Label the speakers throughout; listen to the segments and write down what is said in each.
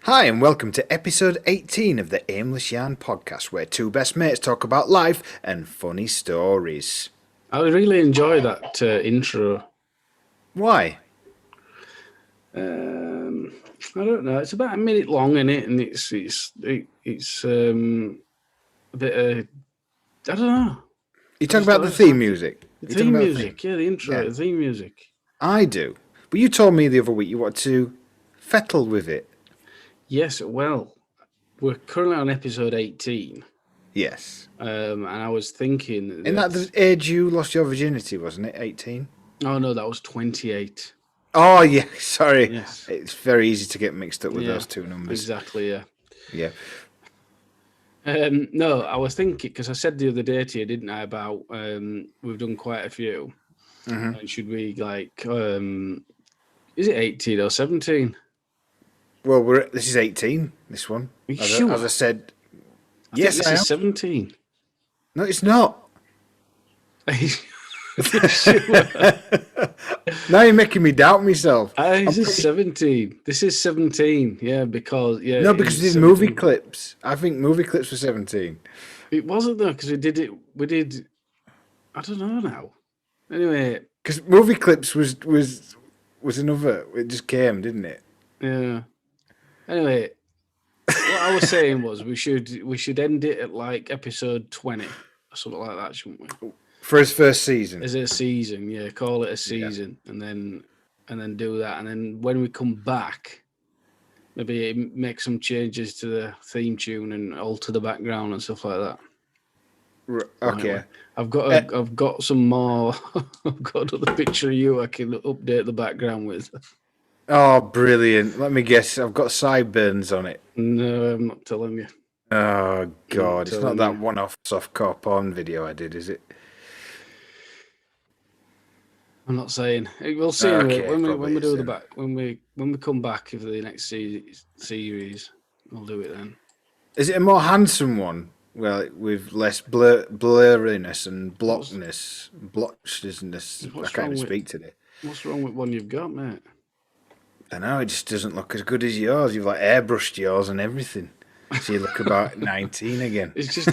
Speaker 1: Hi, and welcome to episode 18 of the Aimless Yarn podcast, where two best mates talk about life and funny stories.
Speaker 2: I really enjoy that intro.
Speaker 1: Why?
Speaker 2: I don't know. It's about a minute long, in it, and it's a bit of I don't know.
Speaker 1: You talk about the theme music.
Speaker 2: The theme music, yeah, the intro, the theme music.
Speaker 1: I do. But you told me the other week you wanted to fettle with it.
Speaker 2: Yes, well, we're currently on episode 18.
Speaker 1: Yes.
Speaker 2: And I was thinking...
Speaker 1: Isn't that the age you lost your virginity, wasn't it? 18?
Speaker 2: Oh, no, that was 28.
Speaker 1: Oh, yeah, sorry.
Speaker 2: Yes.
Speaker 1: It's very easy to get mixed up with those two numbers.
Speaker 2: Exactly, yeah.
Speaker 1: Yeah.
Speaker 2: No, I was thinking, because I said the other day to you, didn't I, about we've done quite a few. Mm-hmm. And should we, is it 18 or 17?
Speaker 1: Well, this is 18, this one.
Speaker 2: Are you sure?
Speaker 1: As I said,
Speaker 2: yes, this is 17.
Speaker 1: No, it's not.
Speaker 2: Are you sure?
Speaker 1: Now you're making me doubt myself.
Speaker 2: This is 17. This is 17, yeah, because...
Speaker 1: No, because we did movie clips. I think movie clips were 17.
Speaker 2: It wasn't, though, because we did... I don't know now. Anyway...
Speaker 1: Because movie clips was another... It just came, didn't it?
Speaker 2: Yeah. Anyway, what I was saying was we should end it at like episode 20 or something like that, shouldn't we?
Speaker 1: For his first season.
Speaker 2: As a season, yeah, call it a season, and then do that, and then when we come back, maybe make some changes to the theme tune and alter the background and stuff like that.
Speaker 1: Okay.
Speaker 2: Right. I've got some more. I've got another picture of you I can update the background with.
Speaker 1: Oh, brilliant. Let me guess. I've got sideburns on it.
Speaker 2: No, I'm not telling you.
Speaker 1: Oh, God. It's not that one-off softcore porn video I did, is it?
Speaker 2: I'm not saying. We'll see when we do the back. When we come back for the next series, we'll do it then.
Speaker 1: Is it a more handsome one? Well, with less blurriness and blotchiness. I can't even speak today.
Speaker 2: What's wrong with one you've got, mate?
Speaker 1: I know, it just doesn't look as good as yours. You've like airbrushed yours and everything. So you look about 19 again.
Speaker 2: It's just a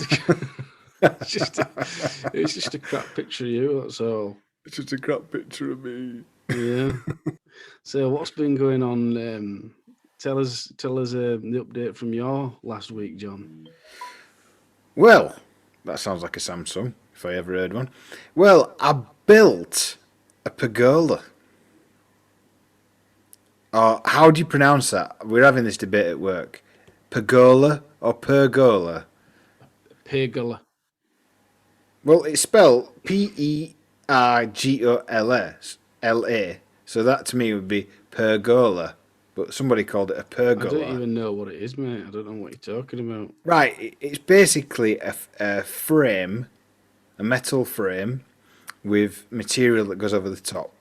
Speaker 2: crap picture of you, that's all.
Speaker 1: It's just a crap picture of me.
Speaker 2: Yeah. So what's been going on? Tell us the update from your last week, John.
Speaker 1: Well, that sounds like a Samsung, if I ever heard one. Well, I built a pergola. How do you pronounce that? We're having this debate at work. Pergola or pergola?
Speaker 2: Pergola.
Speaker 1: Well, it's spelled Pergola. So that to me would be pergola. But somebody called it a pergola.
Speaker 2: I don't even know what it is, mate. I don't know what you're talking about.
Speaker 1: Right, it's basically a frame, a metal frame, with material that goes over the top.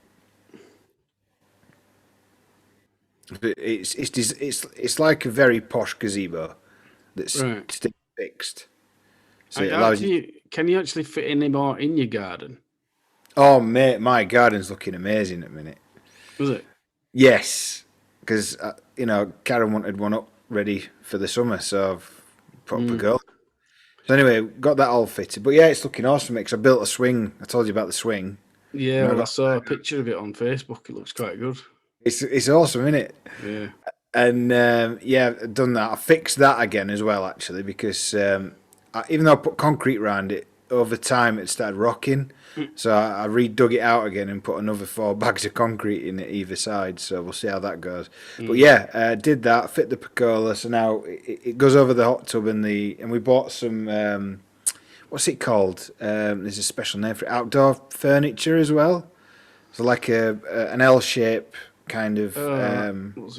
Speaker 1: It's like a very posh gazebo that's still fixed. So it allows you.
Speaker 2: Can you actually fit any more in your garden?
Speaker 1: Oh mate, my garden's looking amazing at the minute.
Speaker 2: Was it?
Speaker 1: Yes, because Karen wanted one up ready for the summer, so I've put up a go. So anyway, got that all fitted. But yeah, it's looking awesome because I built a swing. I told you about the swing.
Speaker 2: Yeah, I saw a picture of it on Facebook. It looks quite good.
Speaker 1: It's awesome, isn't it?
Speaker 2: Yeah.
Speaker 1: And I've done that. I fixed that again as well, actually, because even though I put concrete around it, over time it started rocking. So I redug it out again and put another 4 bags of concrete in it either side. So we'll see how that goes. But yeah, did that, fit the pergola. So now it goes over the hot tub and we bought some, what's it called? There's a special name for it, outdoor furniture as well. So like an L shape kind of.
Speaker 2: What's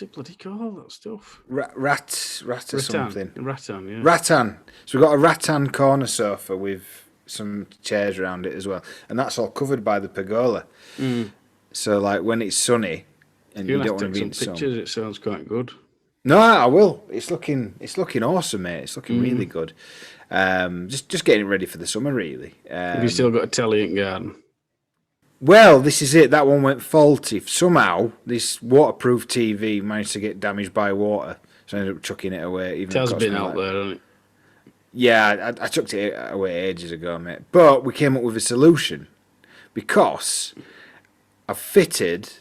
Speaker 2: it bloody called, that stuff?
Speaker 1: Rat or something.
Speaker 2: Rattan, yeah.
Speaker 1: Rattan. So we've got a rattan corner sofa with some chairs around it as well. And that's all covered by the pergola. So like when it's sunny and you don't want to be in the sun.
Speaker 2: Pictures, it sounds quite good.
Speaker 1: No, I will. It's looking awesome, mate. It's looking really good. Just getting it ready for the summer, really.
Speaker 2: Have you still got a telly in garden?
Speaker 1: Well, this is it. That one went faulty. Somehow, this waterproof TV managed to get damaged by water. So I ended up chucking it away.
Speaker 2: It has been out there, hasn't it?
Speaker 1: Yeah, I chucked it away ages ago, mate. But we came up with a solution because I've fitted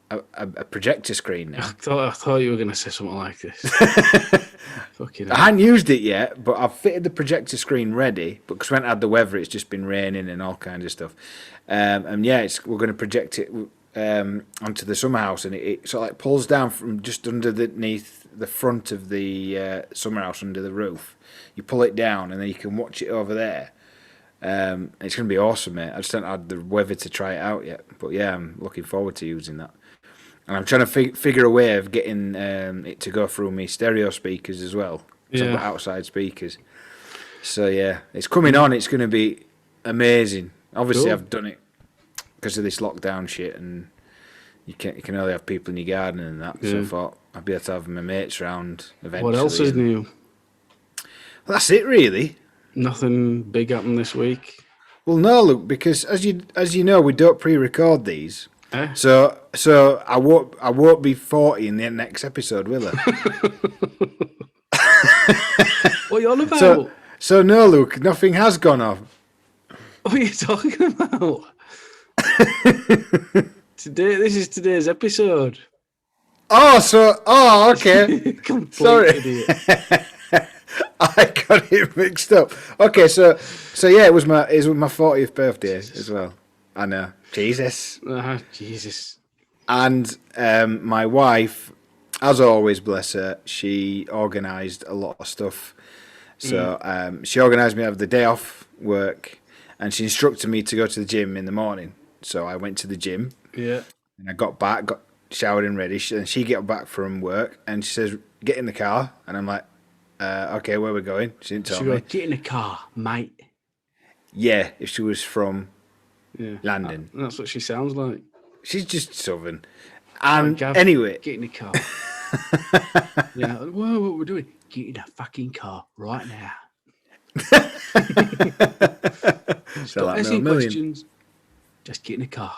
Speaker 1: a projector screen now.
Speaker 2: I thought you were going to say something like this. Fucking
Speaker 1: I hadn't used it yet, but I've fitted the projector screen ready. But because we haven't had the weather, it's just been raining and all kinds of stuff. And yeah, we're going to project it onto the summer house, and it sort of like pulls down from just underneath the front of the summer house under the roof. You pull it down, and then you can watch it over there. It's going to be awesome, mate. I just haven't had the weather to try it out yet. But yeah, I'm looking forward to using that. And I'm trying to figure a way of getting it to go through me stereo speakers as well. So I've got outside speakers. So yeah, it's coming on. It's going to be amazing. Obviously,
Speaker 2: cool.
Speaker 1: I've done it because of this lockdown shit, and you can only have people in your garden and that. Yeah. So I thought I'd be able to have my mates round eventually.
Speaker 2: What else is new?
Speaker 1: Well, that's it, really.
Speaker 2: Nothing big happened this week.
Speaker 1: Well, no, look, because as you know, we don't pre-record these.
Speaker 2: Eh?
Speaker 1: So I won't be 40 in the next episode, will I?
Speaker 2: What are you on about?
Speaker 1: So no, Luke, nothing has gone off.
Speaker 2: What are you talking about? This is today's episode.
Speaker 1: Okay. Sorry.
Speaker 2: Idiot.
Speaker 1: I got it mixed up. Okay, so yeah, it was my 40th birthday as well. I know. Jesus.
Speaker 2: Jesus.
Speaker 1: And my wife, as always, bless her, she organised a lot of stuff. So she organised me to have the day off work, and she instructed me to go to the gym in the morning. So I went to the gym.
Speaker 2: Yeah.
Speaker 1: And I got back, got showered and ready. And she got back from work, and she says, "Get in the car." And I'm like, "Okay, where are we going?" She didn't tell me.
Speaker 2: Get in the car, mate.
Speaker 1: Yeah, if she was from London.
Speaker 2: That's what she sounds like.
Speaker 1: She's just southern. And anyway.
Speaker 2: Get in the car. Yeah. Whoa, what we're doing? Get in the fucking car right now. Stop asking questions. Just get in the car.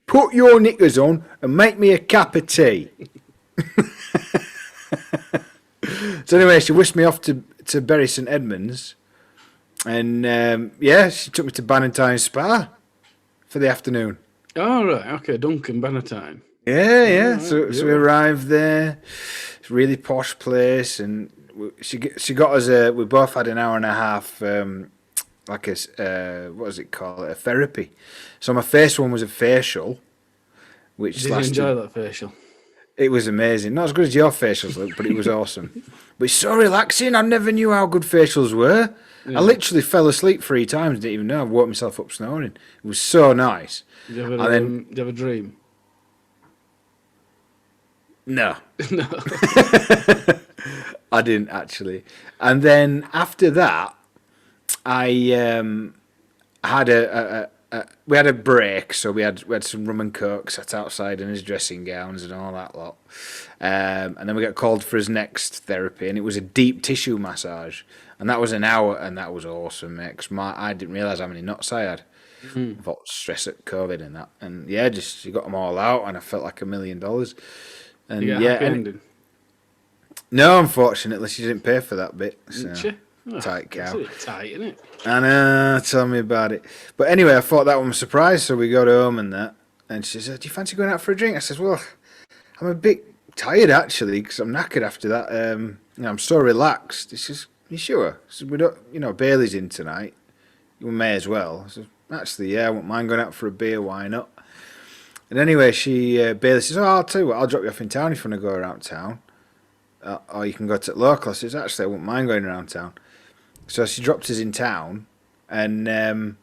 Speaker 1: Put your knickers on and make me a cup of tea. So anyway, she whisked me off to Bury St Edmunds. And she took me to Bannatyne Spa for the afternoon.
Speaker 2: Oh, right. Okay, Duncan Bannatyne.
Speaker 1: Yeah. Right, so we arrived there. It's a really posh place, and she got us we both had an hour and a half, like a what does it call it? A therapy. So my first one was a facial, which
Speaker 2: Did you enjoy that facial?
Speaker 1: It was amazing. Not as good as your facials, Luke, but it was awesome. But it's so relaxing. I never knew how good facials were. Yeah. I literally fell asleep 3 times. Didn't even know. I woke myself up snoring. It was so nice.
Speaker 2: Did you have a dream?
Speaker 1: No.
Speaker 2: No.
Speaker 1: I didn't actually. And then after that, I had we had a break, so we had some rum and coke sat outside in his dressing gowns and all that lot. And then we got called for his next therapy, and it was a deep tissue massage, and that was an hour, and that was awesome, mate. Cause I didn't realise how many knots I had. I thought stress at COVID and that, and yeah, just you got them all out, and I felt like $1 million. And
Speaker 2: you got a happy ending?
Speaker 1: No, unfortunately, she didn't pay for that bit. So.
Speaker 2: Didn't she? Oh,
Speaker 1: tight cow.
Speaker 2: It's tight, isn't it?
Speaker 1: I know, tell me about it. But anyway, I thought that was a surprise, so we got home and that. And she said, "Do you fancy going out for a drink?" I said, "Well, I'm a bit tired actually, because I'm knackered after that. I'm so relaxed." She says, "You sure?" I said, "We don't, Bailey's in tonight. We may as well." I said, "Actually, yeah, I wouldn't mind going out for a beer, why not?" And anyway, Bailey says, "Oh, I'll tell you what, I'll drop you off in town if you want to go around town. Or you can go to the local." I says, "Actually, I wouldn't mind going around town." So she dropped us in town, and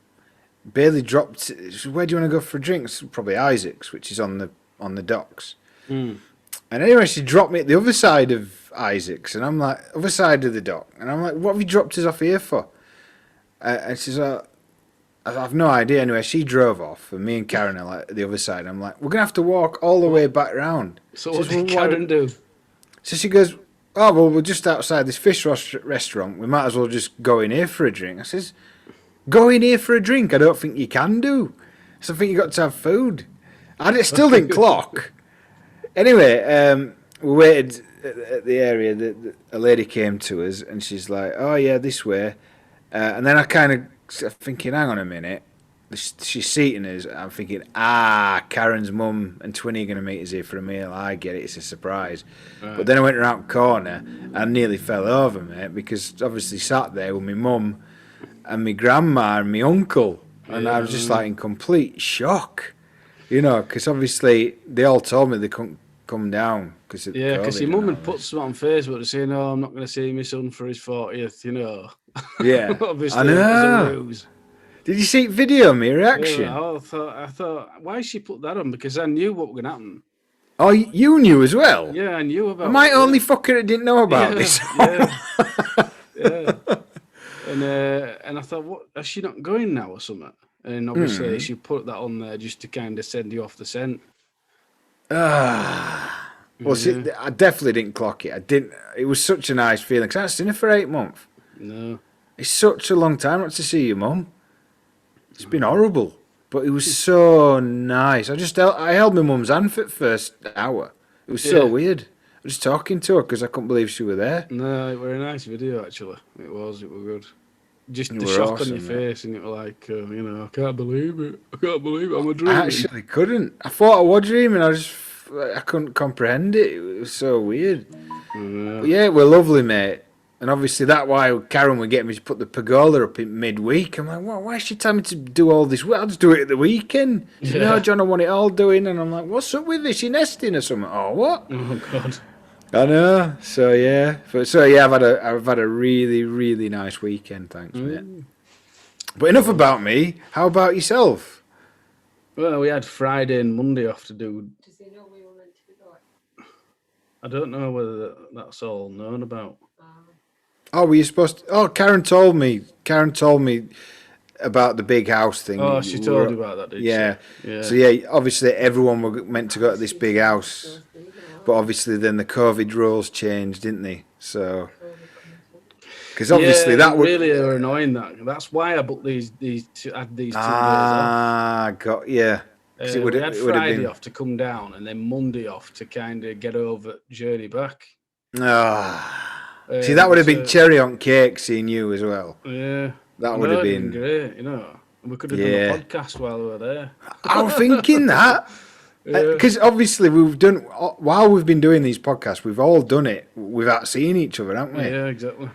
Speaker 1: Bailey dropped. She said, "Where do you want to go for a drink?" Said, "Probably Isaac's, which is on the docks." And anyway, she dropped me at the other side of Isaac's, and I'm like, other side of the dock, and I'm like, "What have you dropped us off here for?" And she's like, "I have no idea." Anyway, she drove off, and me and Karen are like at the other side. I'm like, "We're gonna have to walk all the way back round."
Speaker 2: So what did Karen do?
Speaker 1: So she goes, "Oh, well, we're just outside this fish restaurant. We might as well just go in here for a drink." I says, "Go in here for a drink? I don't think you can do." So I think you got to have food. Still didn't clock. Anyway, we waited at the area. A lady came to us, and she's like, "Oh yeah, this way." And then I kind of thinking, "Hang on a minute." She's seating us. I'm thinking, Karen's mum and Twinny are going to meet us here for a meal. I get it. It's a surprise. Right. But then I went around the corner and nearly fell over, mate, because obviously sat there with my mum and my grandma and my uncle. And I was just like in complete shock. You know, because obviously they all told me they couldn't come down.
Speaker 2: Because your mum had put something on Facebook saying, "Oh, I'm not going to see my son for his 40th," you know.
Speaker 1: Yeah.
Speaker 2: Obviously,
Speaker 1: I know.
Speaker 2: it was a ruse.
Speaker 1: Did you see video of my reaction?
Speaker 2: Yeah, I thought, why she put that on? Because I knew what was going to happen.
Speaker 1: Oh, you knew as well?
Speaker 2: Yeah, I knew about it.
Speaker 1: Am I only fucker that didn't know about this?
Speaker 2: Yeah. And I thought, what, is she not going now or something? And obviously she put that on there just to kind of send you off the scent.
Speaker 1: Well, see, I definitely didn't clock it. I didn't. It was such a nice feeling, because I haven't seen her for 8 months.
Speaker 2: No.
Speaker 1: It's such a long time not to see your mum. It's been horrible, but it was so nice. I held my mum's hand for the first hour. It was so weird. I was talking to her because I couldn't believe she was there.
Speaker 2: No, it was a nice video actually. It was good. Just the shock on your face, and it was like, I can't believe it. I'm a dream.
Speaker 1: I actually couldn't. I thought I was dreaming. I couldn't comprehend it. It was so weird. But yeah, we're lovely, mate. And obviously that's why Karen would get me to put the pergola up in midweek. I'm like, why is she telling me to do all this? Well, I'll just do it at the weekend. She said, "No, John, I want it all doing." And I'm like, "What's up with this? You nesting or something?" "Oh, what?"
Speaker 2: Oh, God.
Speaker 1: I know. So yeah. I've had a really, really nice weekend, thanks, mate. But enough about me. How about yourself?
Speaker 2: Well, we had Friday and Monday off to do.
Speaker 3: Does he know we were meant to be going?
Speaker 2: I don't know whether that's all known about.
Speaker 1: Oh, were you supposed to? Oh, Karen told me about the big house thing.
Speaker 2: Oh, she told you about that, did she? Yeah.
Speaker 1: So yeah, obviously everyone were meant to go to this big house, but obviously then the COVID rules changed, didn't they? So because obviously that would
Speaker 2: really are annoying. That's why I booked these 2 days off.
Speaker 1: We
Speaker 2: had Friday off to come down, and then Monday off to kind of get over journey back.
Speaker 1: See, that would have been cherry on cake seeing you as well.
Speaker 2: Yeah.
Speaker 1: That would have been
Speaker 2: great, We could have done a podcast while we were there.
Speaker 1: I was thinking that. Because obviously while we've been doing these podcasts, we've all done it without seeing each other, haven't we?
Speaker 2: Yeah, exactly.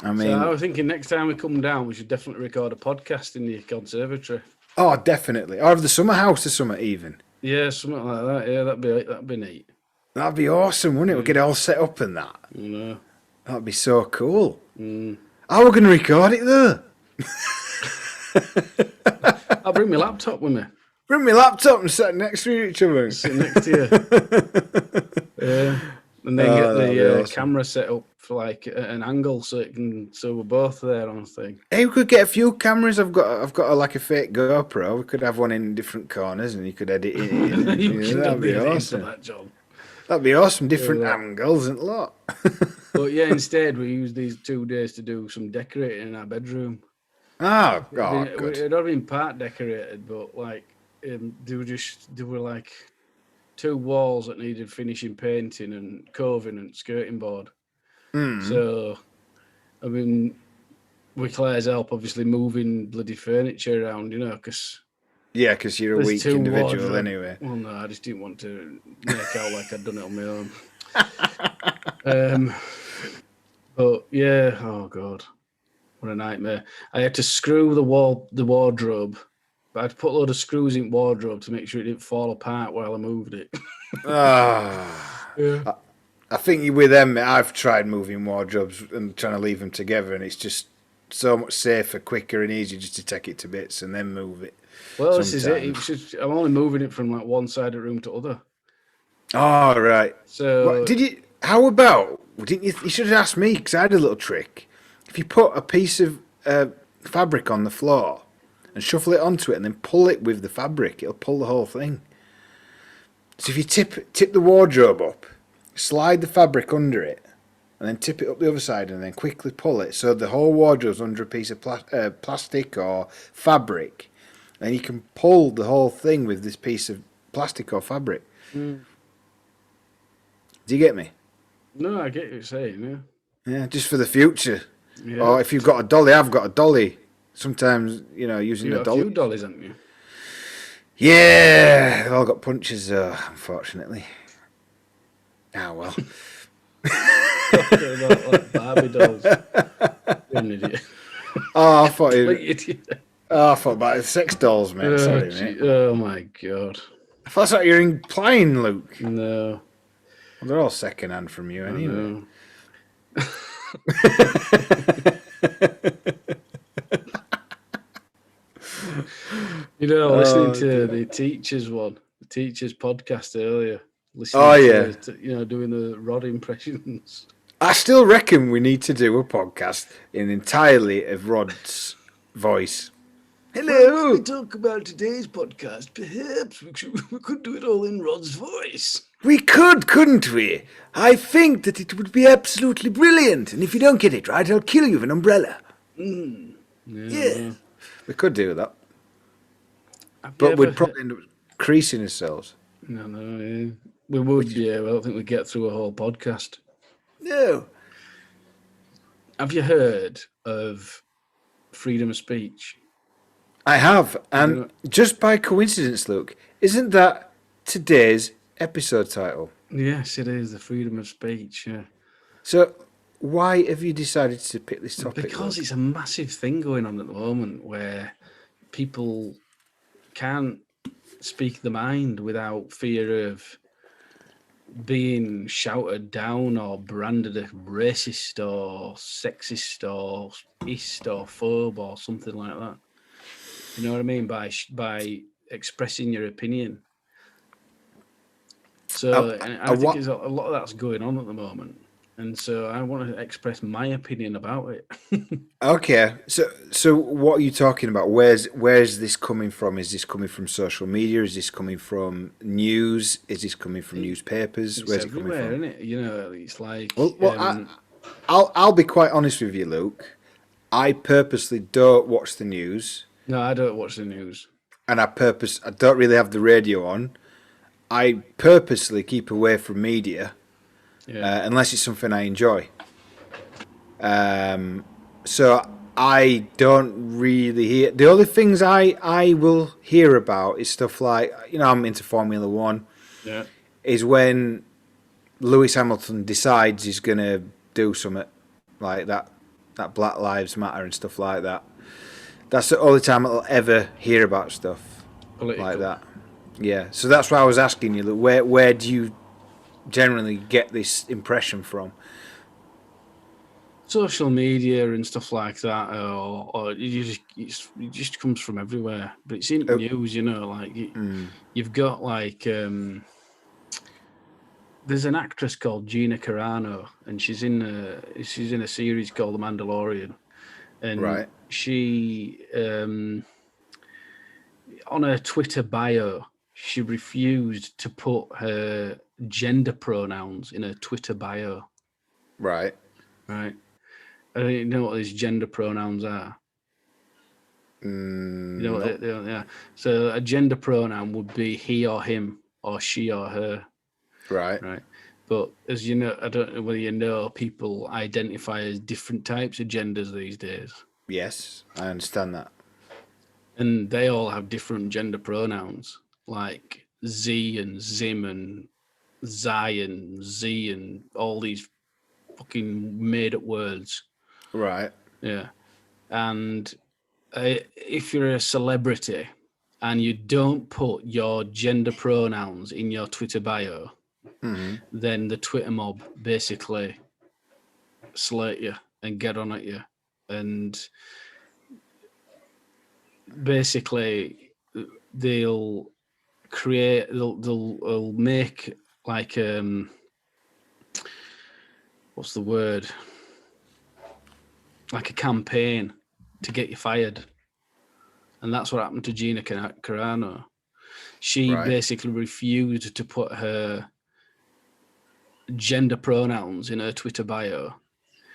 Speaker 1: I mean,
Speaker 2: so I was thinking next time we come down, we should definitely record a podcast in the conservatory.
Speaker 1: Oh, definitely. Or of the summer house or something even.
Speaker 2: Yeah, something like that. Yeah, that'd be neat.
Speaker 1: That'd be awesome, wouldn't it? We'd get it all set up and that. That'd be so cool. How are we going to record it though?
Speaker 2: I'll bring my laptop with me.
Speaker 1: Bring my laptop and sit next to each other.
Speaker 2: Sit next to you. And then get the awesome. Camera set up for like an angle so we're both there on the thing.
Speaker 1: Hey, we could get a few cameras. I've got like a fake GoPro. We could have one in different corners and you could edit it in. That'd be awesome.
Speaker 2: That job.
Speaker 1: That'd be awesome. Different angles and a lot.
Speaker 2: But yeah, instead we used these 2 days to do some decorating in our bedroom.
Speaker 1: Oh, God.
Speaker 2: It had been part decorated, but like there were like 2 walls that needed finishing painting and coving and skirting board. So, I mean, with Claire's help, obviously moving bloody furniture around, because...
Speaker 1: Yeah, because you're a weak individual anyway.
Speaker 2: Well, no, I just didn't want to make out like I'd done it on my own. But yeah, oh God, what a nightmare. I had to screw the wardrobe, but I had to put a load of screws in wardrobe to make sure it didn't fall apart while I moved it.
Speaker 1: Yeah. I think with them, I've tried moving wardrobes and trying to leave them together, and it's just so much safer, quicker, and easier just to take it to bits and then move it.
Speaker 2: Well, this is it. I'm only moving it from like one side of the room to other.
Speaker 1: Oh, right.
Speaker 2: So
Speaker 1: how about? You should have asked me, because I had a little trick. If you put a piece of fabric on the floor and shuffle it onto it, and then pull it with the fabric, it'll pull the whole thing. So if you tip the wardrobe up, slide the fabric under it, and then tip it up the other side, and then quickly pull it, so the whole wardrobe's under a piece of plastic or fabric. and you can pull the whole thing with this piece of plastic or fabric.
Speaker 2: Mm.
Speaker 1: Do you get me?
Speaker 2: No, I get what you're saying. Yeah.
Speaker 1: Yeah, just for the future.
Speaker 2: Yeah.
Speaker 1: Or if you've got a dolly, I've got a dolly. Sometimes, using
Speaker 2: You
Speaker 1: the
Speaker 2: got a
Speaker 1: dolly.
Speaker 2: few dollies, haven't you?
Speaker 1: Yeah, they've all got punches, unfortunately. Ah, well.
Speaker 2: Talking about like Barbie dolls. You're an idiot.
Speaker 1: Oh, I thought about sex dolls, mate. Sorry, mate.
Speaker 2: Oh my god.
Speaker 1: I thought that's what you're implying, Luke.
Speaker 2: No.
Speaker 1: Well, they're all second hand from you,
Speaker 2: I
Speaker 1: anyway.
Speaker 2: know. Listening to the teachers podcast earlier. Listening to doing the Rod impressions.
Speaker 1: I still reckon we need to do a podcast in entirely of Rod's voice. Hello.
Speaker 2: We talk about today's podcast. Perhaps we could do it all in Rod's voice.
Speaker 1: We could, couldn't we? I think that it would be absolutely brilliant. And if you don't get it right, I'll kill you with an umbrella. Yeah. We could do that. But we'd probably end up creasing ourselves.
Speaker 2: No, yeah. We would, yeah. I don't think we'd get through a whole podcast.
Speaker 1: No.
Speaker 2: Have you heard of freedom of speech?
Speaker 1: I have. And just by coincidence, Luke, isn't that today's episode title?
Speaker 2: Yes, it is. The freedom of speech, yeah.
Speaker 1: So why have you decided to pick this topic?
Speaker 2: Because
Speaker 1: Luke?
Speaker 2: it's a massive thing going on at the moment where people can't speak the mind without fear of being shouted down or branded a racist or sexist or ist or phobe or something like that. You know what I mean? By expressing your opinion. So I think there's a lot of that's going on at the moment. And so I want to express my opinion about it.
Speaker 1: Okay. So what are you talking about? Where's this coming from? Is this coming from social media? Is this coming from news? Is this coming from newspapers? Where's it coming from?
Speaker 2: Isn't it? It's like...
Speaker 1: I'll be quite honest with you, Luke. I purposely don't watch the news.
Speaker 2: No, I don't watch the news.
Speaker 1: And I don't really have the radio on. I purposely keep away from media. Yeah. Unless it's something I enjoy. So I don't really hear... The only things I will hear about is stuff like... I'm into Formula 1.
Speaker 2: Yeah.
Speaker 1: Is when Lewis Hamilton decides he's going to do something like that Black Lives Matter and stuff like that. That's the only time I'll ever hear about stuff like that. Yeah, so that's why I was asking you, where do you generally get this impression from?
Speaker 2: Social media and stuff like that, or it just comes from everywhere. But it's in news, you've got like there's an actress called Gina Carano, and she's in a series called The Mandalorian, and she on her Twitter bio, she refused to put her gender pronouns in her Twitter bio. Right. I don't know what these gender pronouns are. What they are. So a gender pronoun would be he or him, or she or her. Right. But as you know, I don't know whether you know, people identify as different types of genders these days.
Speaker 1: Yes, I understand that.
Speaker 2: And they all have different gender pronouns, like Z and Zim and Zai and Z and all these fucking made-up words. Right. Yeah. And if you're a celebrity and you don't put your gender pronouns in your Twitter bio, then the Twitter mob basically slate you and get on at you. And basically they'll make like what's the word, like a campaign to get you fired. And that's what happened to Gina Carano. She basically refused to put her gender pronouns in her Twitter bio.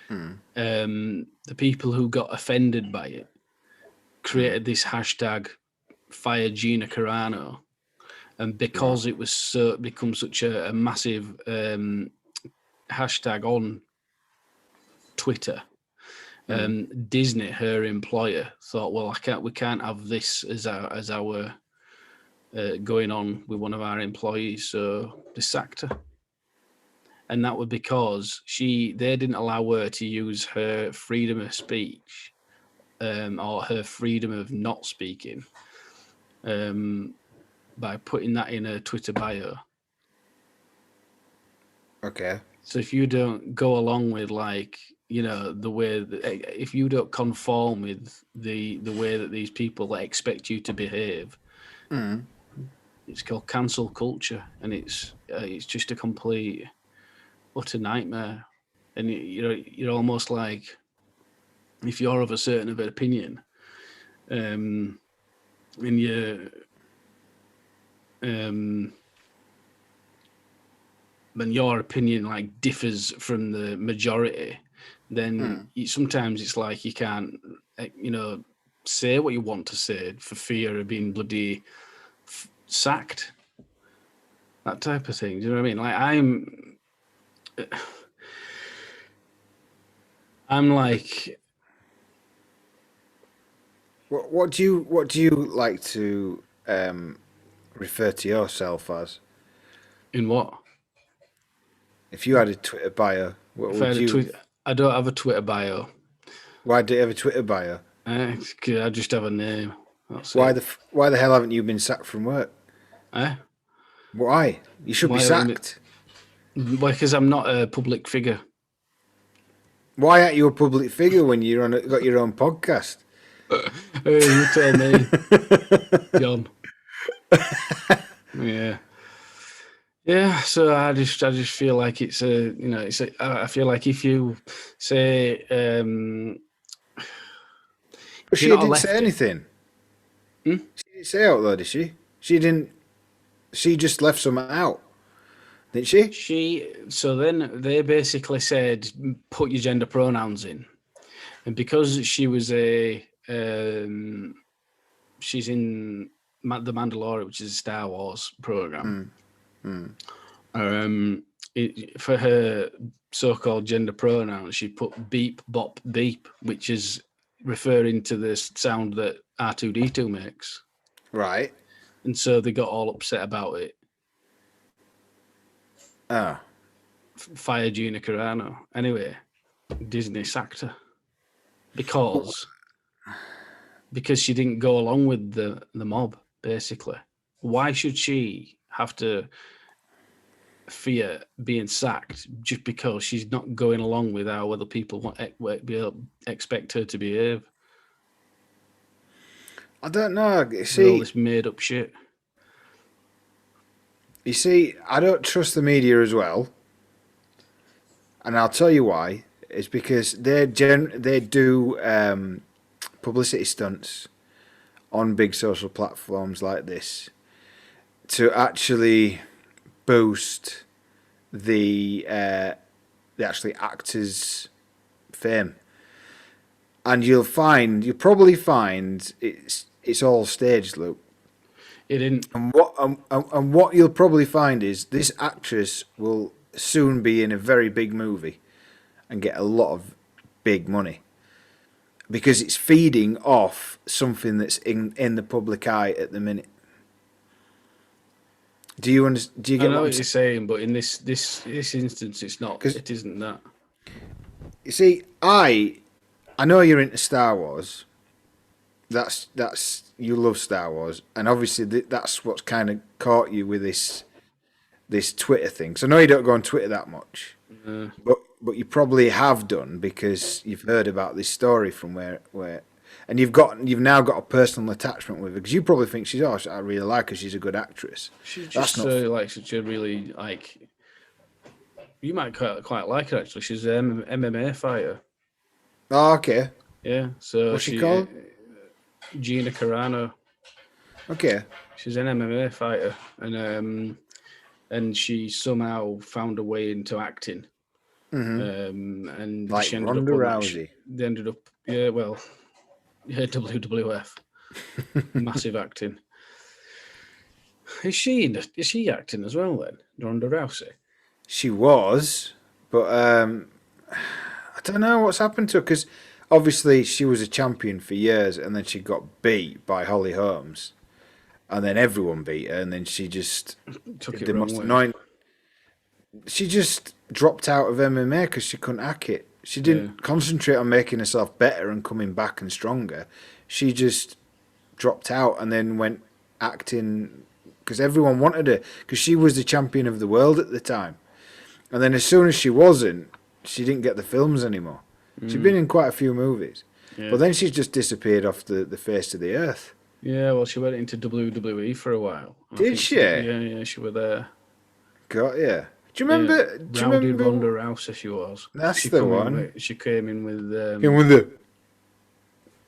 Speaker 2: The people who got offended by it created this hashtag fire Gina Carano, and because it was become such a massive hashtag on Twitter, Disney, her employer, thought, well, we can't have this as our going on with one of our employees, so they sacked her. And that was because they didn't allow her to use her freedom of speech or her freedom of not speaking by putting that in her Twitter bio.
Speaker 1: Okay.
Speaker 2: So if you don't go along with, like, you know, the way that, if you don't conform with the way that these people expect you to behave, it's called cancel culture, and it's just a complete utter nightmare. And you're almost like, if you're of a certain opinion, and you when your opinion like differs from the majority, then sometimes it's like you can't, say what you want to say for fear of being bloody sacked. That type of thing. Do you know what I mean? Like I'm like,
Speaker 1: What do you like to refer to yourself as?
Speaker 2: in what?
Speaker 1: If you had a Twitter bio, what
Speaker 2: If I
Speaker 1: would
Speaker 2: had a
Speaker 1: you?
Speaker 2: tweet, I don't have a Twitter bio.
Speaker 1: Why do you have a Twitter bio?
Speaker 2: I just have a name. That's
Speaker 1: Why
Speaker 2: it.
Speaker 1: why the hell haven't you been sacked from work?
Speaker 2: Eh?
Speaker 1: Why? You should be
Speaker 2: Why haven't you
Speaker 1: sacked.
Speaker 2: Why? Because I'm not a public figure.
Speaker 1: Why aren't you a public figure when you're got your own podcast?
Speaker 2: Hey, you tell me, John. Yeah. Yeah, so I just feel like it's I feel like if you say
Speaker 1: But she
Speaker 2: you're not a
Speaker 1: didn't say
Speaker 2: lefty.
Speaker 1: anything. She didn't say out though, did she? She didn't. She just left something out, didn't she?
Speaker 2: So then they basically said, put your gender pronouns in, and because she was she's in The Mandalorian, which is a Star Wars program. For her so-called gender pronouns, she put beep, bop, beep, which is referring to the sound that R2-D2 makes.
Speaker 1: Right.
Speaker 2: And so they got all upset about it.
Speaker 1: Ah.
Speaker 2: Fire Gina Carano. Anyway, Disney sacked her because she didn't go along with the mob, basically. Why should she have to fear being sacked just because she's not going along with how other people expect her to behave?
Speaker 1: I don't know.
Speaker 2: With all this made up shit.
Speaker 1: You see, I don't trust the media as well, and I'll tell you why. It's because they do publicity stunts on big social platforms like this to actually boost the actually actors' fame, and you'll probably find it's all staged, Luke.
Speaker 2: It didn't.
Speaker 1: And what you'll probably find is this actress will soon be in a very big movie and get a lot of big money because it's feeding off something that's in the public eye at the minute. Do you understand? Do you get
Speaker 2: I know
Speaker 1: what
Speaker 2: you're saying, but in this instance, it's not. It isn't that.
Speaker 1: You see, I know you're into Star Wars. That's you love Star Wars, and obviously that's what's kind of caught you with this Twitter thing. So I know you don't go on Twitter that much, but you probably have done because you've heard about this story from where, and you've now got a personal attachment with her because you probably think I really like her. She's a good actress.
Speaker 2: She's just like such a really like. You might quite like her actually. She's an MMA fighter.
Speaker 1: Oh, okay.
Speaker 2: Yeah. So
Speaker 1: What's she called?
Speaker 2: Gina Carano.
Speaker 1: Okay.
Speaker 2: She's an MMA fighter, and she somehow found a way into acting. And
Speaker 1: Like
Speaker 2: she ended
Speaker 1: Ronda
Speaker 2: up
Speaker 1: Rousey.
Speaker 2: They ended up, WWF, massive acting. Is she acting as well then? Ronda Rousey.
Speaker 1: She was, but I don't know what's happened to her because obviously she was a champion for years, and then she got beat by Holly Holmes, and then everyone beat her, and then she just
Speaker 2: Took it
Speaker 1: the
Speaker 2: wrong
Speaker 1: most
Speaker 2: way.
Speaker 1: annoying. She just dropped out of MMA because she couldn't hack it. She didn't concentrate on making herself better and coming back and stronger. She just dropped out and then went acting because everyone wanted her because she was the champion of the world at the time. And then as soon as she wasn't, she didn't get the films anymore. She'd been in quite a few movies.
Speaker 2: Yeah.
Speaker 1: But then she's just disappeared off the face of the earth.
Speaker 2: Yeah, well, she went into WWE for a while. I
Speaker 1: Did
Speaker 2: think
Speaker 1: she?
Speaker 2: Yeah, she was there.
Speaker 1: Got yeah. Do you remember?
Speaker 2: Yeah,
Speaker 1: Do you
Speaker 2: Rowdy
Speaker 1: remember?
Speaker 2: Ronda Rousey she was.
Speaker 1: That's
Speaker 2: she
Speaker 1: the
Speaker 2: come in
Speaker 1: one.
Speaker 2: she came in with.
Speaker 1: Came with the.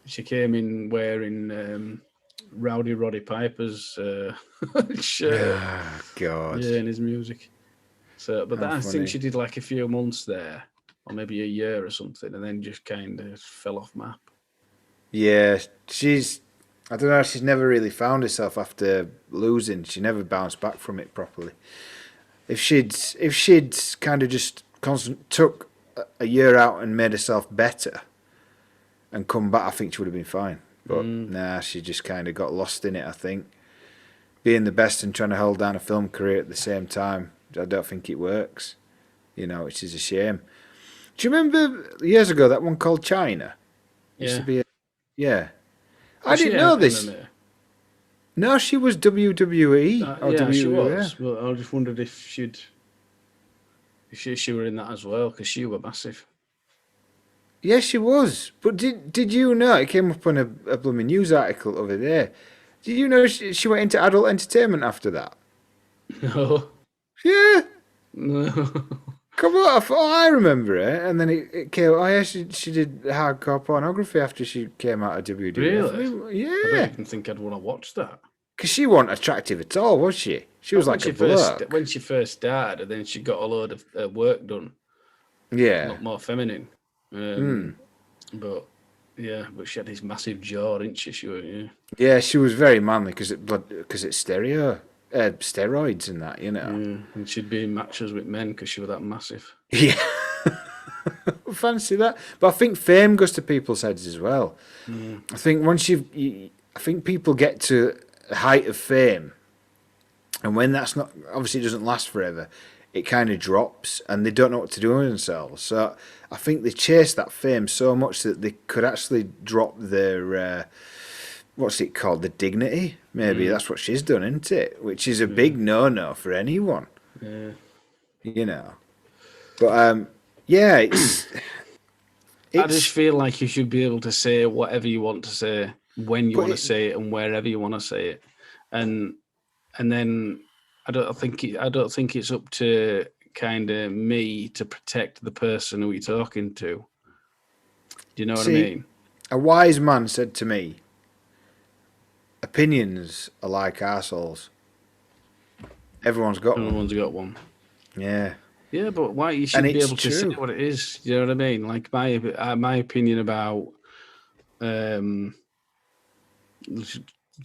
Speaker 2: She came in wearing Rowdy Roddy Piper's shirt.
Speaker 1: Oh, God.
Speaker 2: Yeah, and his music. So, but
Speaker 1: How
Speaker 2: I
Speaker 1: funny.
Speaker 2: think she did like a few months there, or maybe a year or something, and then just kind of fell off map.
Speaker 1: Yeah, she's. I don't know. She's never really found herself after losing. She never bounced back from it properly. If she'd kind of just took a year out and made herself better, and come back, I think she would have been fine. But nah, she just kind of got lost in it. I think being the best and trying to hold down a film career at the same time, I don't think it works. Which is a shame. Do you remember years ago that one called China? Used to be yeah. I
Speaker 2: Was she
Speaker 1: didn't know
Speaker 2: a
Speaker 1: this.
Speaker 2: MMA?
Speaker 1: No, she was WWE or
Speaker 2: Yeah, she
Speaker 1: WWF.
Speaker 2: was. But I just wondered if she were in that as well, because she were massive.
Speaker 1: Yeah, she was. But did you know? It came up on a blooming news article over there. Did you know she went into adult entertainment after that?
Speaker 2: No,
Speaker 1: Yeah.
Speaker 2: no.
Speaker 1: Come on, I remember it. And then it came. Oh yeah, she did hardcore pornography after she came out of WWF.
Speaker 2: Really? I
Speaker 1: Yeah.
Speaker 2: don't even think I'd want to watch that.
Speaker 1: Because she wasn't attractive at all, was she? She was like a bloke.
Speaker 2: When she first started, and then she got a load of work done, a
Speaker 1: Yeah.
Speaker 2: lot more feminine. But yeah, but she had this massive jaw, didn't she? Yeah.
Speaker 1: Yeah, she was very manly because it's steroids and that,
Speaker 2: Yeah, and she'd be in matches with men because she was that massive.
Speaker 1: Yeah. Fancy that. But I think fame goes to people's heads as well. I think once I think people get to a height of fame, and when that's not, obviously it doesn't last forever, it kind of drops and they don't know what to do with themselves. So I think they chase that fame so much that they could actually drop their, what's it called, the dignity? Maybe that's what she's done, isn't it? Which is a big no-no for anyone.
Speaker 2: Yeah.
Speaker 1: But yeah, it's
Speaker 2: I just feel like you should be able to say whatever you want to say, when you want to say it, and wherever you want to say it, and then I don't think it's up to kind of me to protect the person who you're talking to. Do you know what I mean?
Speaker 1: A wise man said to me, opinions are like arseholes. Everyone's got one.
Speaker 2: Everyone's got one.
Speaker 1: Yeah.
Speaker 2: Yeah, but why you should
Speaker 1: And
Speaker 2: be
Speaker 1: it's
Speaker 2: able to say
Speaker 1: true.
Speaker 2: what it is. You know what I mean? Like my opinion about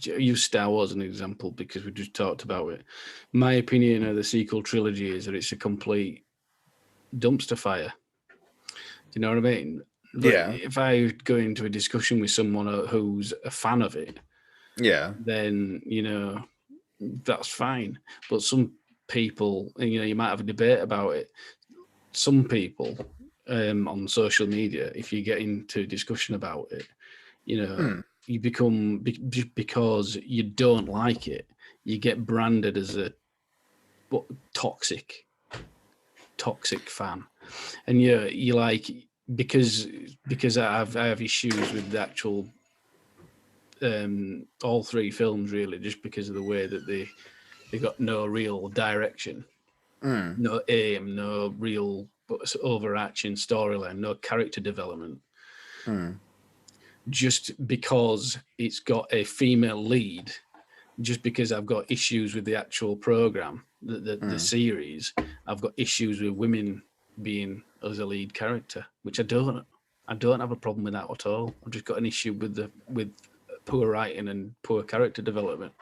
Speaker 2: use Star Wars as an example because we just talked about it. My opinion of the sequel trilogy is that it's a complete dumpster fire. Do you know what I mean? But
Speaker 1: Yeah.
Speaker 2: if I go into a discussion with someone who's a fan of it,
Speaker 1: Yeah.
Speaker 2: then that's fine. But some people, you might have a debate about it. Some people on social media, if you get into a discussion about it, you become because you don't like it, you get branded as a toxic fan, and you like because I have issues with the actual all three films really, just because of the way that they got no real direction, no aim, no real overarching storyline, no character development. Just because it's got a female lead, just because I've got issues with the actual program, the series, I've got issues with women being as a lead character, which I don't have a problem with that at all. I've just got an issue with poor writing and poor character development.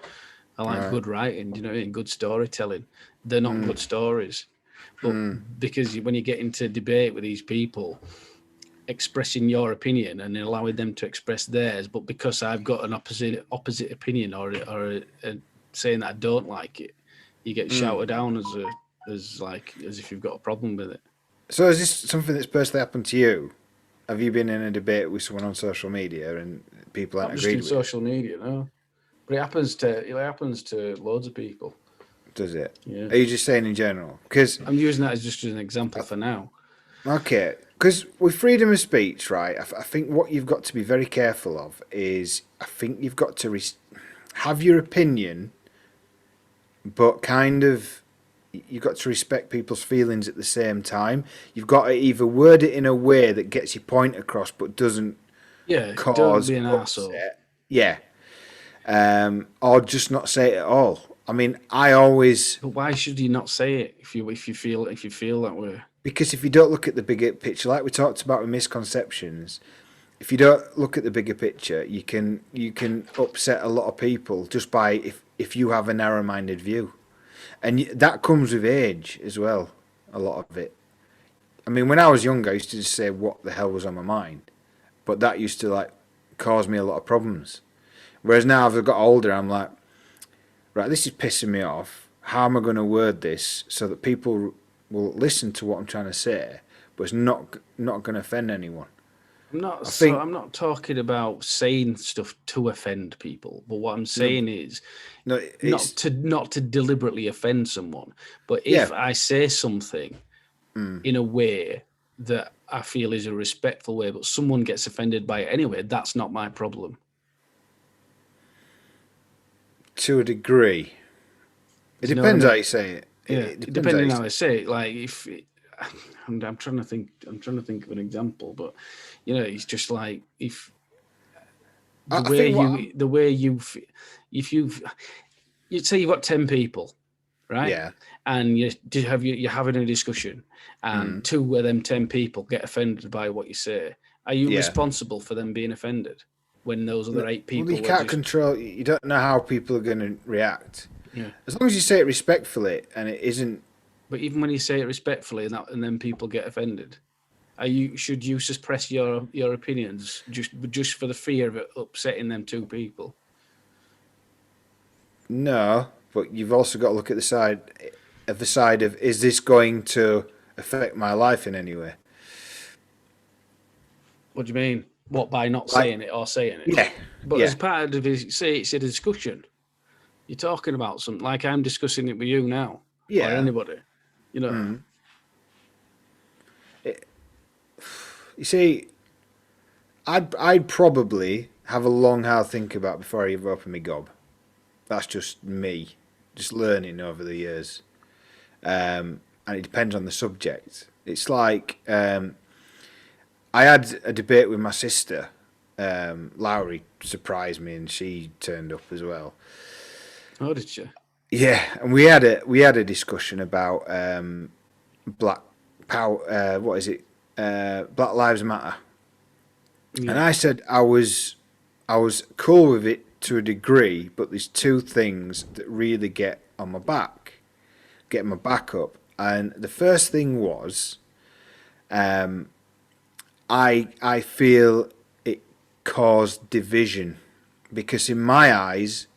Speaker 2: I like good writing. You know, and good storytelling. They're not good stories, but because when you get into debate with these people, expressing your opinion and allowing them to express theirs, but because I've got an opposite opinion or saying that I don't like it, you get shouted down as if you've got a problem with it.
Speaker 1: So is this something that's personally happened to you? Have you been in a debate with someone on social media and people
Speaker 2: Not
Speaker 1: haven't
Speaker 2: just in
Speaker 1: agreed with it?
Speaker 2: social media, no, but it happens to loads of people.
Speaker 1: Does it?
Speaker 2: Yeah,
Speaker 1: Are you just saying in general? Because
Speaker 2: I'm using that as just an example for now.
Speaker 1: okay, because with freedom of speech, right? I think what you've got to be very careful of is I think you've got to have your opinion, but kind of you've got to respect people's feelings at the same time. You've got to either word it in a way that gets your point across, but doesn't
Speaker 2: Yeah, don't
Speaker 1: cause
Speaker 2: be an arsehole.
Speaker 1: upset. Yeah, or just not say it at all. I mean, I always
Speaker 2: But why should you not say it if you feel that way?
Speaker 1: because if you don't look at the bigger picture, like we talked about with misconceptions, if you don't look at the bigger picture, you can upset a lot of people just by if you have a narrow-minded view, and that comes with age as well. A lot of it. I mean, when I was younger, I used to just say what the hell was on my mind, but that used to like cause me a lot of problems. Whereas now, as I've got older, I'm like, right, this is pissing me off. How am I going to word this so that people will listen to what I'm trying to say, but it's not going to offend anyone? I think
Speaker 2: I'm not talking about saying stuff to offend people, but what I'm saying is
Speaker 1: no,
Speaker 2: not
Speaker 1: it's
Speaker 2: to deliberately offend someone. But
Speaker 1: yeah.
Speaker 2: if I say something in a way that I feel is a respectful way, but someone gets offended by it anyway, that's not my problem.
Speaker 1: To a degree. It
Speaker 2: Do you know what I
Speaker 1: depends
Speaker 2: mean?
Speaker 1: how you say it.
Speaker 2: Yeah,
Speaker 1: It depends
Speaker 2: depending
Speaker 1: how
Speaker 2: how
Speaker 1: you
Speaker 2: I
Speaker 1: say it.
Speaker 2: say it. Like if I'm trying to think, of an example, but you know, it's just like if
Speaker 1: I think what I'm,
Speaker 2: the way you if you'd say you've got 10 people, right?
Speaker 1: yeah.
Speaker 2: And you're having a discussion, and two of them 10 people get offended by what you say. Are you
Speaker 1: Yeah.
Speaker 2: responsible for them being offended when those other 8
Speaker 1: Well,
Speaker 2: people
Speaker 1: you
Speaker 2: were
Speaker 1: can't
Speaker 2: just
Speaker 1: control. You don't know how people are going to react.
Speaker 2: yeah?
Speaker 1: As long as you say it respectfully and it isn't.
Speaker 2: But even when you say it respectfully and then people get offended, should you suppress your opinions just for the fear of it upsetting them 2 people?
Speaker 1: No, but you've also got to look at the side of is this going to affect my life in any way?
Speaker 2: What do you mean? What, by not
Speaker 1: Like,
Speaker 2: saying it or saying it?
Speaker 1: yeah,
Speaker 2: But
Speaker 1: yeah,
Speaker 2: as part of it, say it's a discussion. You're talking about something like I'm discussing it with you now, or
Speaker 1: yeah.
Speaker 2: anybody. You know,
Speaker 1: You see, I'd probably have a long hard think about before I ever open my gob. That's just me, just learning over the years, and it depends on the subject. It's like I had a debate with my sister. Lowry surprised me, and she turned up as well.
Speaker 2: how did you?
Speaker 1: Yeah, and we had a discussion about black power. What is it? Black Lives Matter. And
Speaker 2: Yeah,
Speaker 1: I said I was cool with it to a degree, but there's two things that really get my back up. And the first thing was, I feel it caused division because in my eyes,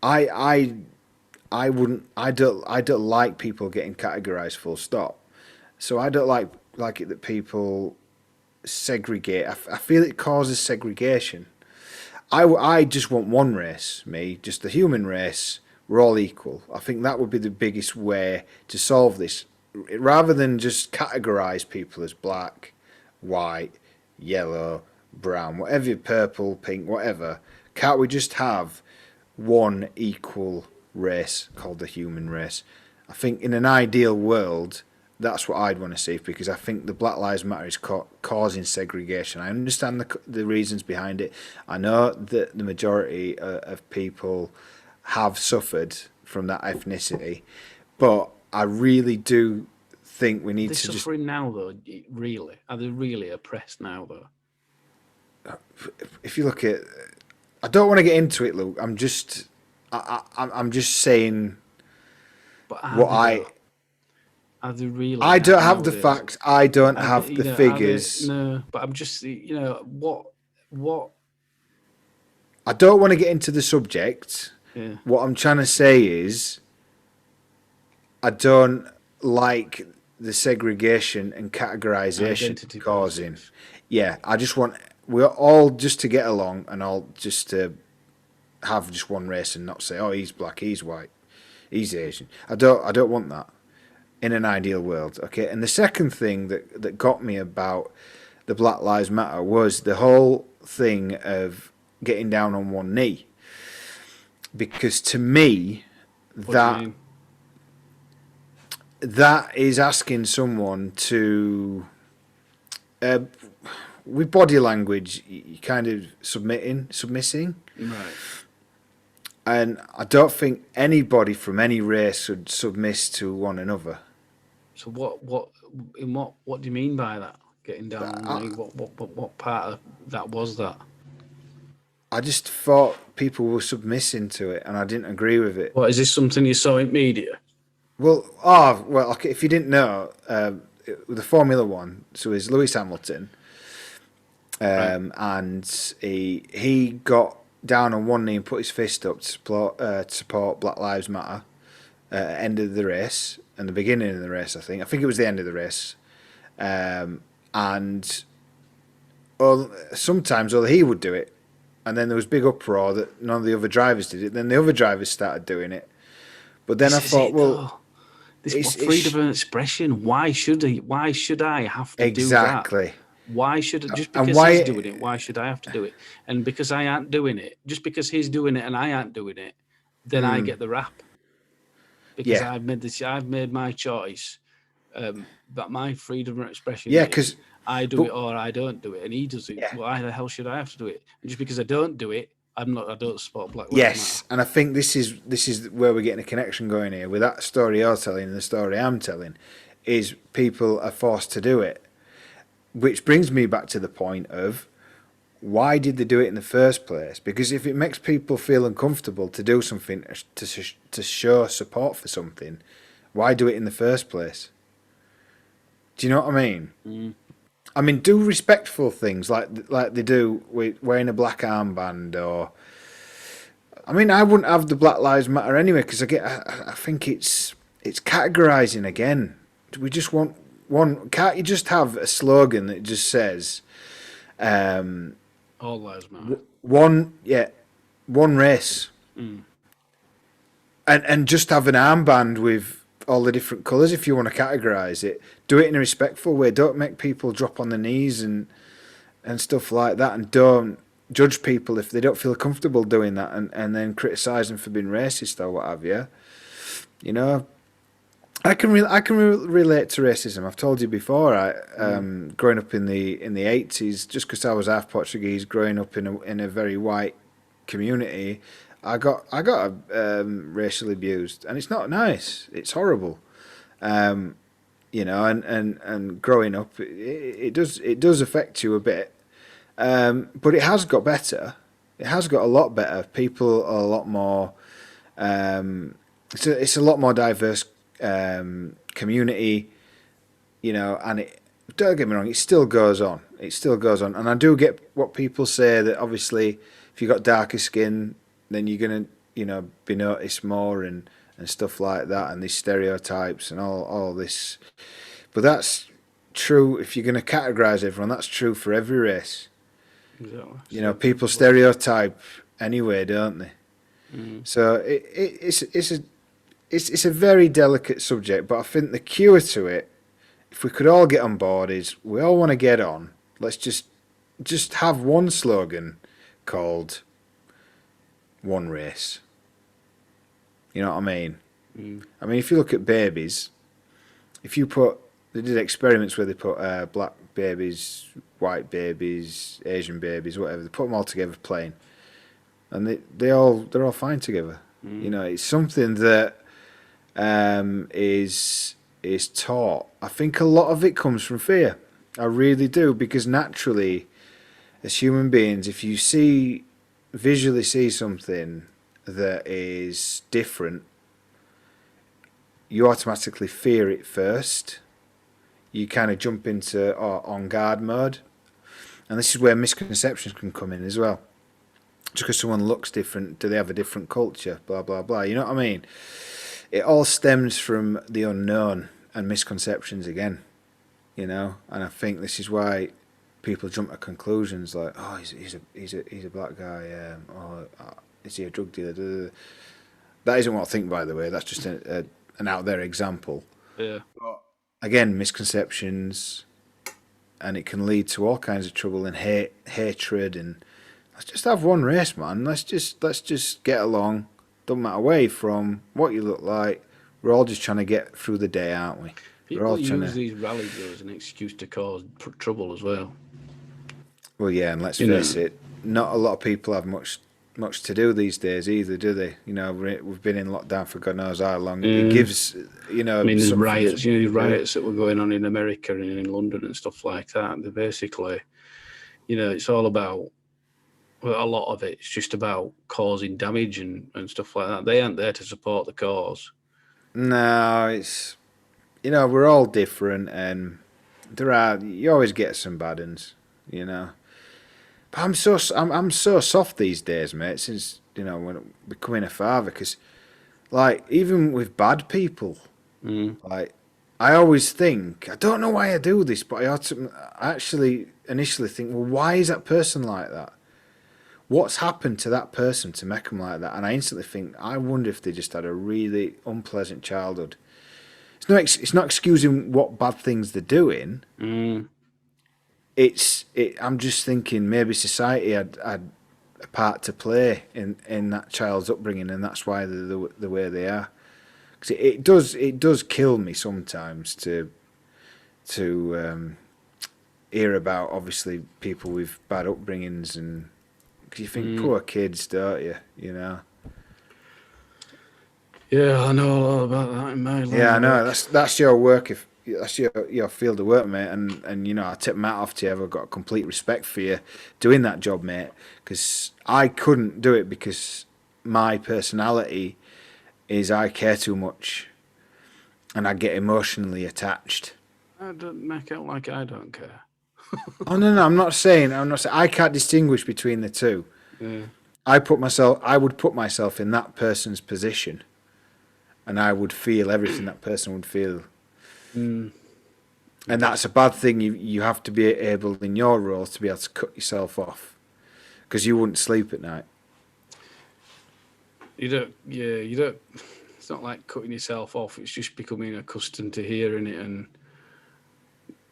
Speaker 1: I I I don't like people getting categorized full stop. So I don't like it that people segregate. I feel it causes segregation. I just want one race, just the human race. We're all equal. I think that would be the biggest way to solve this, rather than just categorize people as black, white, yellow, brown, whatever, purple, pink, whatever. Can't we just have one equal race called the human race? I think in an ideal world, that's what I'd want to see because I think the Black Lives Matter is causing segregation. I understand the reasons behind it. I know that the majority of people have suffered from that ethnicity, but I really do think we
Speaker 2: are
Speaker 1: need
Speaker 2: they
Speaker 1: to just.
Speaker 2: suffering now though? Really, are they really oppressed now though?
Speaker 1: If you look at, I don't want to get into it, Luke. I'm just saying
Speaker 2: But
Speaker 1: what I.
Speaker 2: are they really?
Speaker 1: I don't have the
Speaker 2: nowadays?
Speaker 1: facts. I don't
Speaker 2: Are
Speaker 1: have
Speaker 2: they,
Speaker 1: the
Speaker 2: are they,
Speaker 1: figures.
Speaker 2: no, but I'm just, what?
Speaker 1: I don't want to get into the subject.
Speaker 2: Yeah,
Speaker 1: What I'm trying to say is, I don't like the segregation and categorization
Speaker 2: identity
Speaker 1: causing.
Speaker 2: politics.
Speaker 1: Yeah, I just want we're all just to get along and all just to have just one race and not say, oh, he's black, he's white, he's Asian. I don't want that in an ideal world. Okay, and the second thing that got me about the Black Lives Matter was the whole thing of getting down on one knee, because to me
Speaker 2: What do you mean?
Speaker 1: that is asking someone to uh, with body language you kind of submissing,
Speaker 2: Right.
Speaker 1: and I don't think anybody from any race would submiss to one another.
Speaker 2: So what do you mean by that? Getting down on one knee? What part of that was that?
Speaker 1: I just thought people were submissing to it and I didn't agree with it.
Speaker 2: What is this something you saw in media?
Speaker 1: Well, okay, if you didn't know, the Formula One, so is Lewis Hamilton, and he got down on one knee and put his fist up to support Black Lives Matter end of the race and the beginning of the race. I think it was the end of the race, and sometimes he would do it, and then there was big uproar that none of the other drivers did it. Then the other drivers started doing it, but then I thought, well,
Speaker 2: this freedom of expression. Why should I have to
Speaker 1: exactly.
Speaker 2: do that? Why should just
Speaker 1: And
Speaker 2: because
Speaker 1: why-
Speaker 2: he's doing it? Why should I have to do it? And because I aren't doing it, just because he's doing it and I aren't doing it, then I get the rap. Because
Speaker 1: Yeah.
Speaker 2: I've made my choice. But my freedom of expression.
Speaker 1: Yeah,
Speaker 2: is
Speaker 1: 'cause-
Speaker 2: I do
Speaker 1: but-
Speaker 2: it or I don't do it, and he does it.
Speaker 1: Yeah.
Speaker 2: Why the hell should I have to do it? And just because I don't do it, I don't support Black Lives
Speaker 1: Yes,
Speaker 2: Matter.
Speaker 1: and I think this is where we're getting a connection going here with that story you're telling and the story I'm telling, is people are forced to do it, which brings me back to the point of why did they do it in the first place? Because if it makes people feel uncomfortable to do something to show support for something, why do it in the first place? Do you know what I mean? I mean, do respectful things like they do with wearing a black armband, or I mean, I wouldn't have the Black Lives Matter anyway because I think it's categorizing again. We just want one. Can't you just have a slogan that just says,
Speaker 2: All lives matter.
Speaker 1: one race, and just have an armband with all the different colours if you want to categorize it. Do it in a respectful way. Don't make people drop on their knees and stuff like that, and don't judge people if they don't feel comfortable doing that, and then criticise them for being racist or what have you. You know, I can relate to racism. I've told you before. Growing up in the 80s, just because I was half Portuguese, growing up in a very white community, I got racially abused, and it's not nice. It's horrible. You know, and growing up, it does affect you a bit. But it has got better. It has got a lot better. People are a lot more. It's a lot more diverse community, you know. And don't get me wrong, it still goes on. It still goes on. And I do get what people say, that obviously if you've got darker skin, then you're gonna, you know, be noticed more and stuff like that, and these stereotypes and all this. But that's true if you're going to categorise everyone. That's true for every race.
Speaker 2: Exactly.
Speaker 1: You know, people stereotype anyway, don't they? So it's a very delicate subject. But I think the cure to it, if we could all get on board, is we all want to get on. Let's just have one slogan called "One Race." You know what I mean? I mean, if you look at babies, they did experiments where they put black babies, white babies, Asian babies, whatever. They put them all together playing, and they're all fine together. You know, it's something that is taught. I think a lot of it comes from fear. I really do, because naturally, as human beings, if you visually see something that is different, you automatically fear it first. You kind of jump into on guard mode. And this is where misconceptions can come in as well. Just because someone looks different, do they have a different culture? Blah, blah, blah. You know what I mean? It all stems from the unknown and misconceptions again, you know? And I think this is why people jump to conclusions like, oh, he's a black guy, or is he a drug dealer? Duh, duh, duh. That isn't what I think, by the way. That's just an out there example.
Speaker 2: Yeah.
Speaker 1: But again, misconceptions, and it can lead to all kinds of trouble and hatred. And let's just have one race, man. Let's just get along. Don't matter where you're from, what you look like. We're all just trying to get through the day, aren't we? We're all
Speaker 2: People
Speaker 1: trying
Speaker 2: use
Speaker 1: to.
Speaker 2: these rallies as an excuse to cause trouble as well.
Speaker 1: Well, yeah, and let's
Speaker 2: You know.
Speaker 1: face it, not a lot of people have much to do these days either, do they? You know, we've been in lockdown for God knows how long.
Speaker 2: Yeah.
Speaker 1: It gives, you know.
Speaker 2: I mean, there's
Speaker 1: something
Speaker 2: riots.
Speaker 1: to-
Speaker 2: You know, these riots that were going on in America and in London and stuff like that. They're basically, you know, it's all about. Well, a lot of it's just about causing damage and stuff like that. They aren't there to support the cause.
Speaker 1: No, it's, you know, we're all different, and you always get some bad uns, you know. But I'm so soft these days, mate. Since, you know, when becoming a father, because like even with bad people, like I always think, I don't know why I do this, but I actually initially think, well, why is that person like that? What's happened to that person to make them like that? And I instantly think, I wonder if they just had a really unpleasant childhood. It's not excusing what bad things they're doing. I'm just thinking maybe society had a part to play in that child's upbringing, and that's why they're the way they are. Because it does kill me sometimes to hear about obviously people with bad upbringings, and because you think poor kids, don't you? You know.
Speaker 2: Yeah, I know all about that in my life.
Speaker 1: Yeah, I know. That's your work. If that's your field of work, mate, and you know, I tip my hat off to you. I've got complete respect for you doing that job, mate. Because I couldn't do it because my personality is I care too much, and I get emotionally attached.
Speaker 2: I don't make out like I don't care.
Speaker 1: Oh no, I'm not saying. I can't distinguish between the two.
Speaker 2: Yeah.
Speaker 1: I would put myself in that person's position, and I would feel everything that person would feel. And that's a bad thing. You have to be able in your role to be able to cut yourself off, because you wouldn't sleep at night.
Speaker 2: You don't. It's not like cutting yourself off. It's just becoming accustomed to hearing it, and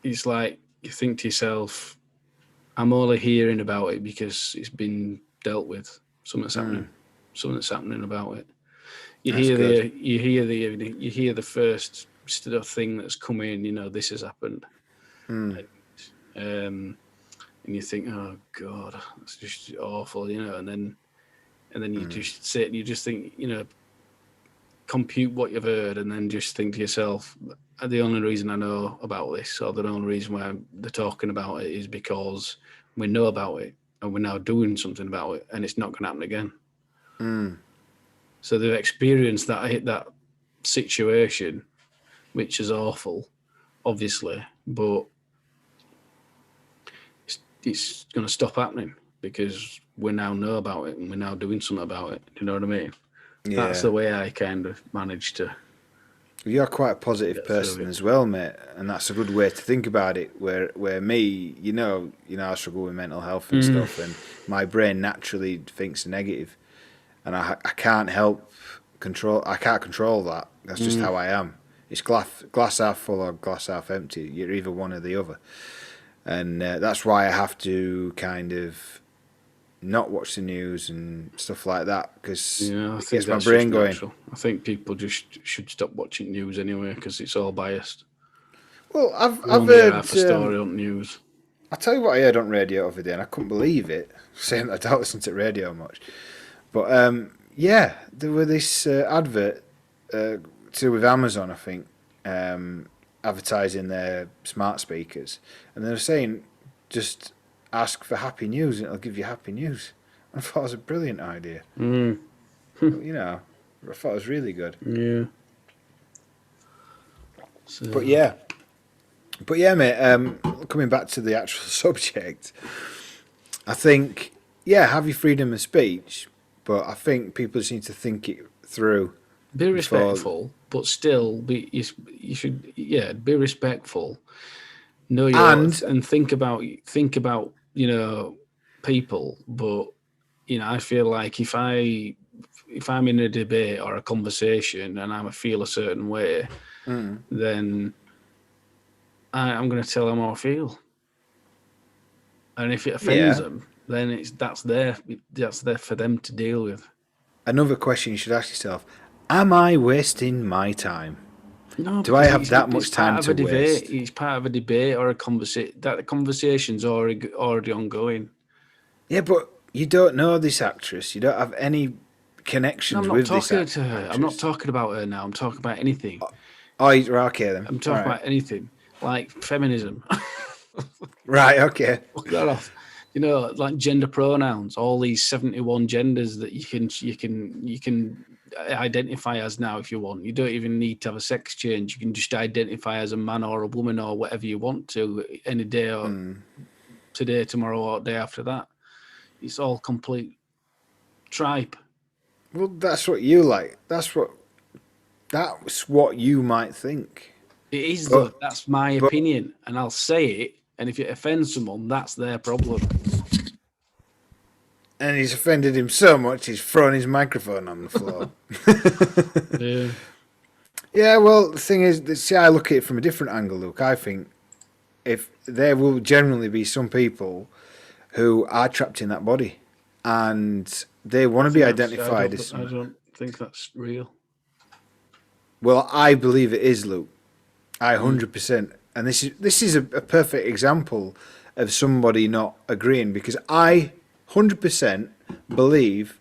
Speaker 2: it's like you think to yourself, "I'm only hearing about it because it's been dealt with. Something's happening. Something's happening about it." You hear the first sort of thing that's come in. You know, this has happened, and you think, "Oh God, that's just awful," you know, and then you just sit and you just think, you know, compute what you've heard, and then just think to yourself, the only reason I know about this, or the only reason why they're talking about it, is because we know about it and we're now doing something about it, and it's not going to happen again. So they've experienced that situation, which is awful, obviously, but it's going to stop happening because we now know about it and we're now doing something about it. Do you know what I mean?
Speaker 1: Yeah.
Speaker 2: That's the way I kind of managed to.
Speaker 1: You're quite a positive person as well, mate, and that's a good way to think about it. Where me, you know, I struggle with mental health and stuff, and my brain naturally thinks negative, and I can't control that. That's just how I am. It's glass half full or glass half empty. You're either one or the other, and that's why I have to kind of not watch the news and stuff like that, because it gets my brain going.
Speaker 2: Natural. I think people just should stop watching news anyway, because it's all biased.
Speaker 1: Well, I've
Speaker 2: heard
Speaker 1: heard
Speaker 2: half a story on news.
Speaker 1: I'll tell you what I heard on radio the other day, and I couldn't believe it, saying that I don't listen to radio much. But yeah, there were this advert to do with Amazon, I think, advertising their smart speakers, and they were saying just ask for happy news and it'll give you happy news. I thought it was a brilliant idea. You know, I thought it was really good.
Speaker 2: Yeah. So,
Speaker 1: But yeah, mate. Coming back to the actual subject, I think have your freedom of speech, but I think people just need to think it through.
Speaker 2: be
Speaker 1: before-
Speaker 2: respectful, but still you should be respectful. Know your
Speaker 1: And-
Speaker 2: worth and think about people. But I feel like if I'm in a debate or a conversation and I feel a certain way, then I'm going to tell them how I feel. And if it offends them, then that's there for them to deal with.
Speaker 1: Another question you should ask yourself: am I wasting my time?
Speaker 2: No,
Speaker 1: Do I have that much time to waste?
Speaker 2: It's part of a debate or a conversation. That the conversation's already ongoing.
Speaker 1: Yeah, but you don't know this actress. You don't have any connections
Speaker 2: I'm not
Speaker 1: with this
Speaker 2: talking
Speaker 1: actress.
Speaker 2: to her. I'm not talking about her now. I'm talking about anything.
Speaker 1: Oh, okay then.
Speaker 2: I'm talking about anything like feminism.
Speaker 1: Right. Okay.
Speaker 2: Fuck that off. Like gender pronouns, all these 71 genders that you can identify as now if you want. You don't even need to have a sex change. You can just identify as a man or a woman or whatever you want to any day or today, tomorrow, or day after that. It's all complete tripe.
Speaker 1: Well, that's what you like. That's what you might think.
Speaker 2: It is though. That's my opinion, and I'll say it. And if it offends someone, that's their problem.
Speaker 1: And he's offended him so much, he's thrown his microphone on the floor.
Speaker 2: Yeah.
Speaker 1: Yeah, well, the thing is, see, I look at it from a different angle, Luke. I think if there will generally be some people who are trapped in that body, and they want to be identified as.
Speaker 2: I don't think that's real.
Speaker 1: Well, I believe it is, Luke. I 100%. And this is a perfect example of somebody not agreeing, because I 100% believe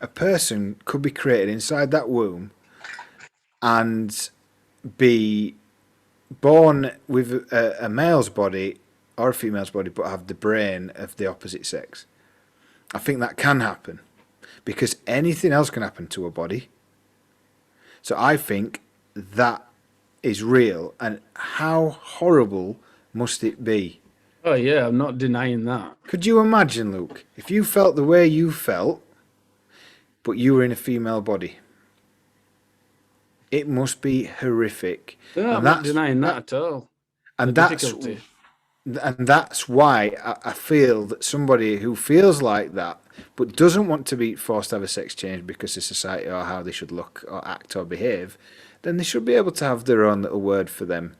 Speaker 1: a person could be created inside that womb and be born with a male's body or a female's body, but have the brain of the opposite sex. I think that can happen, because anything else can happen to a body. So I think that is real, and how horrible must it be?
Speaker 2: Oh yeah, I'm not denying that.
Speaker 1: Could you imagine, Luke, if you felt the way you felt, but you were in a female body? It must be horrific.
Speaker 2: No, I'm not denying that at all.
Speaker 1: And
Speaker 2: Difficulty.
Speaker 1: that's why I feel that somebody who feels like that, but doesn't want to be forced to have a sex change because of society or how they should look or act or behave, then they should be able to have their own little word for them,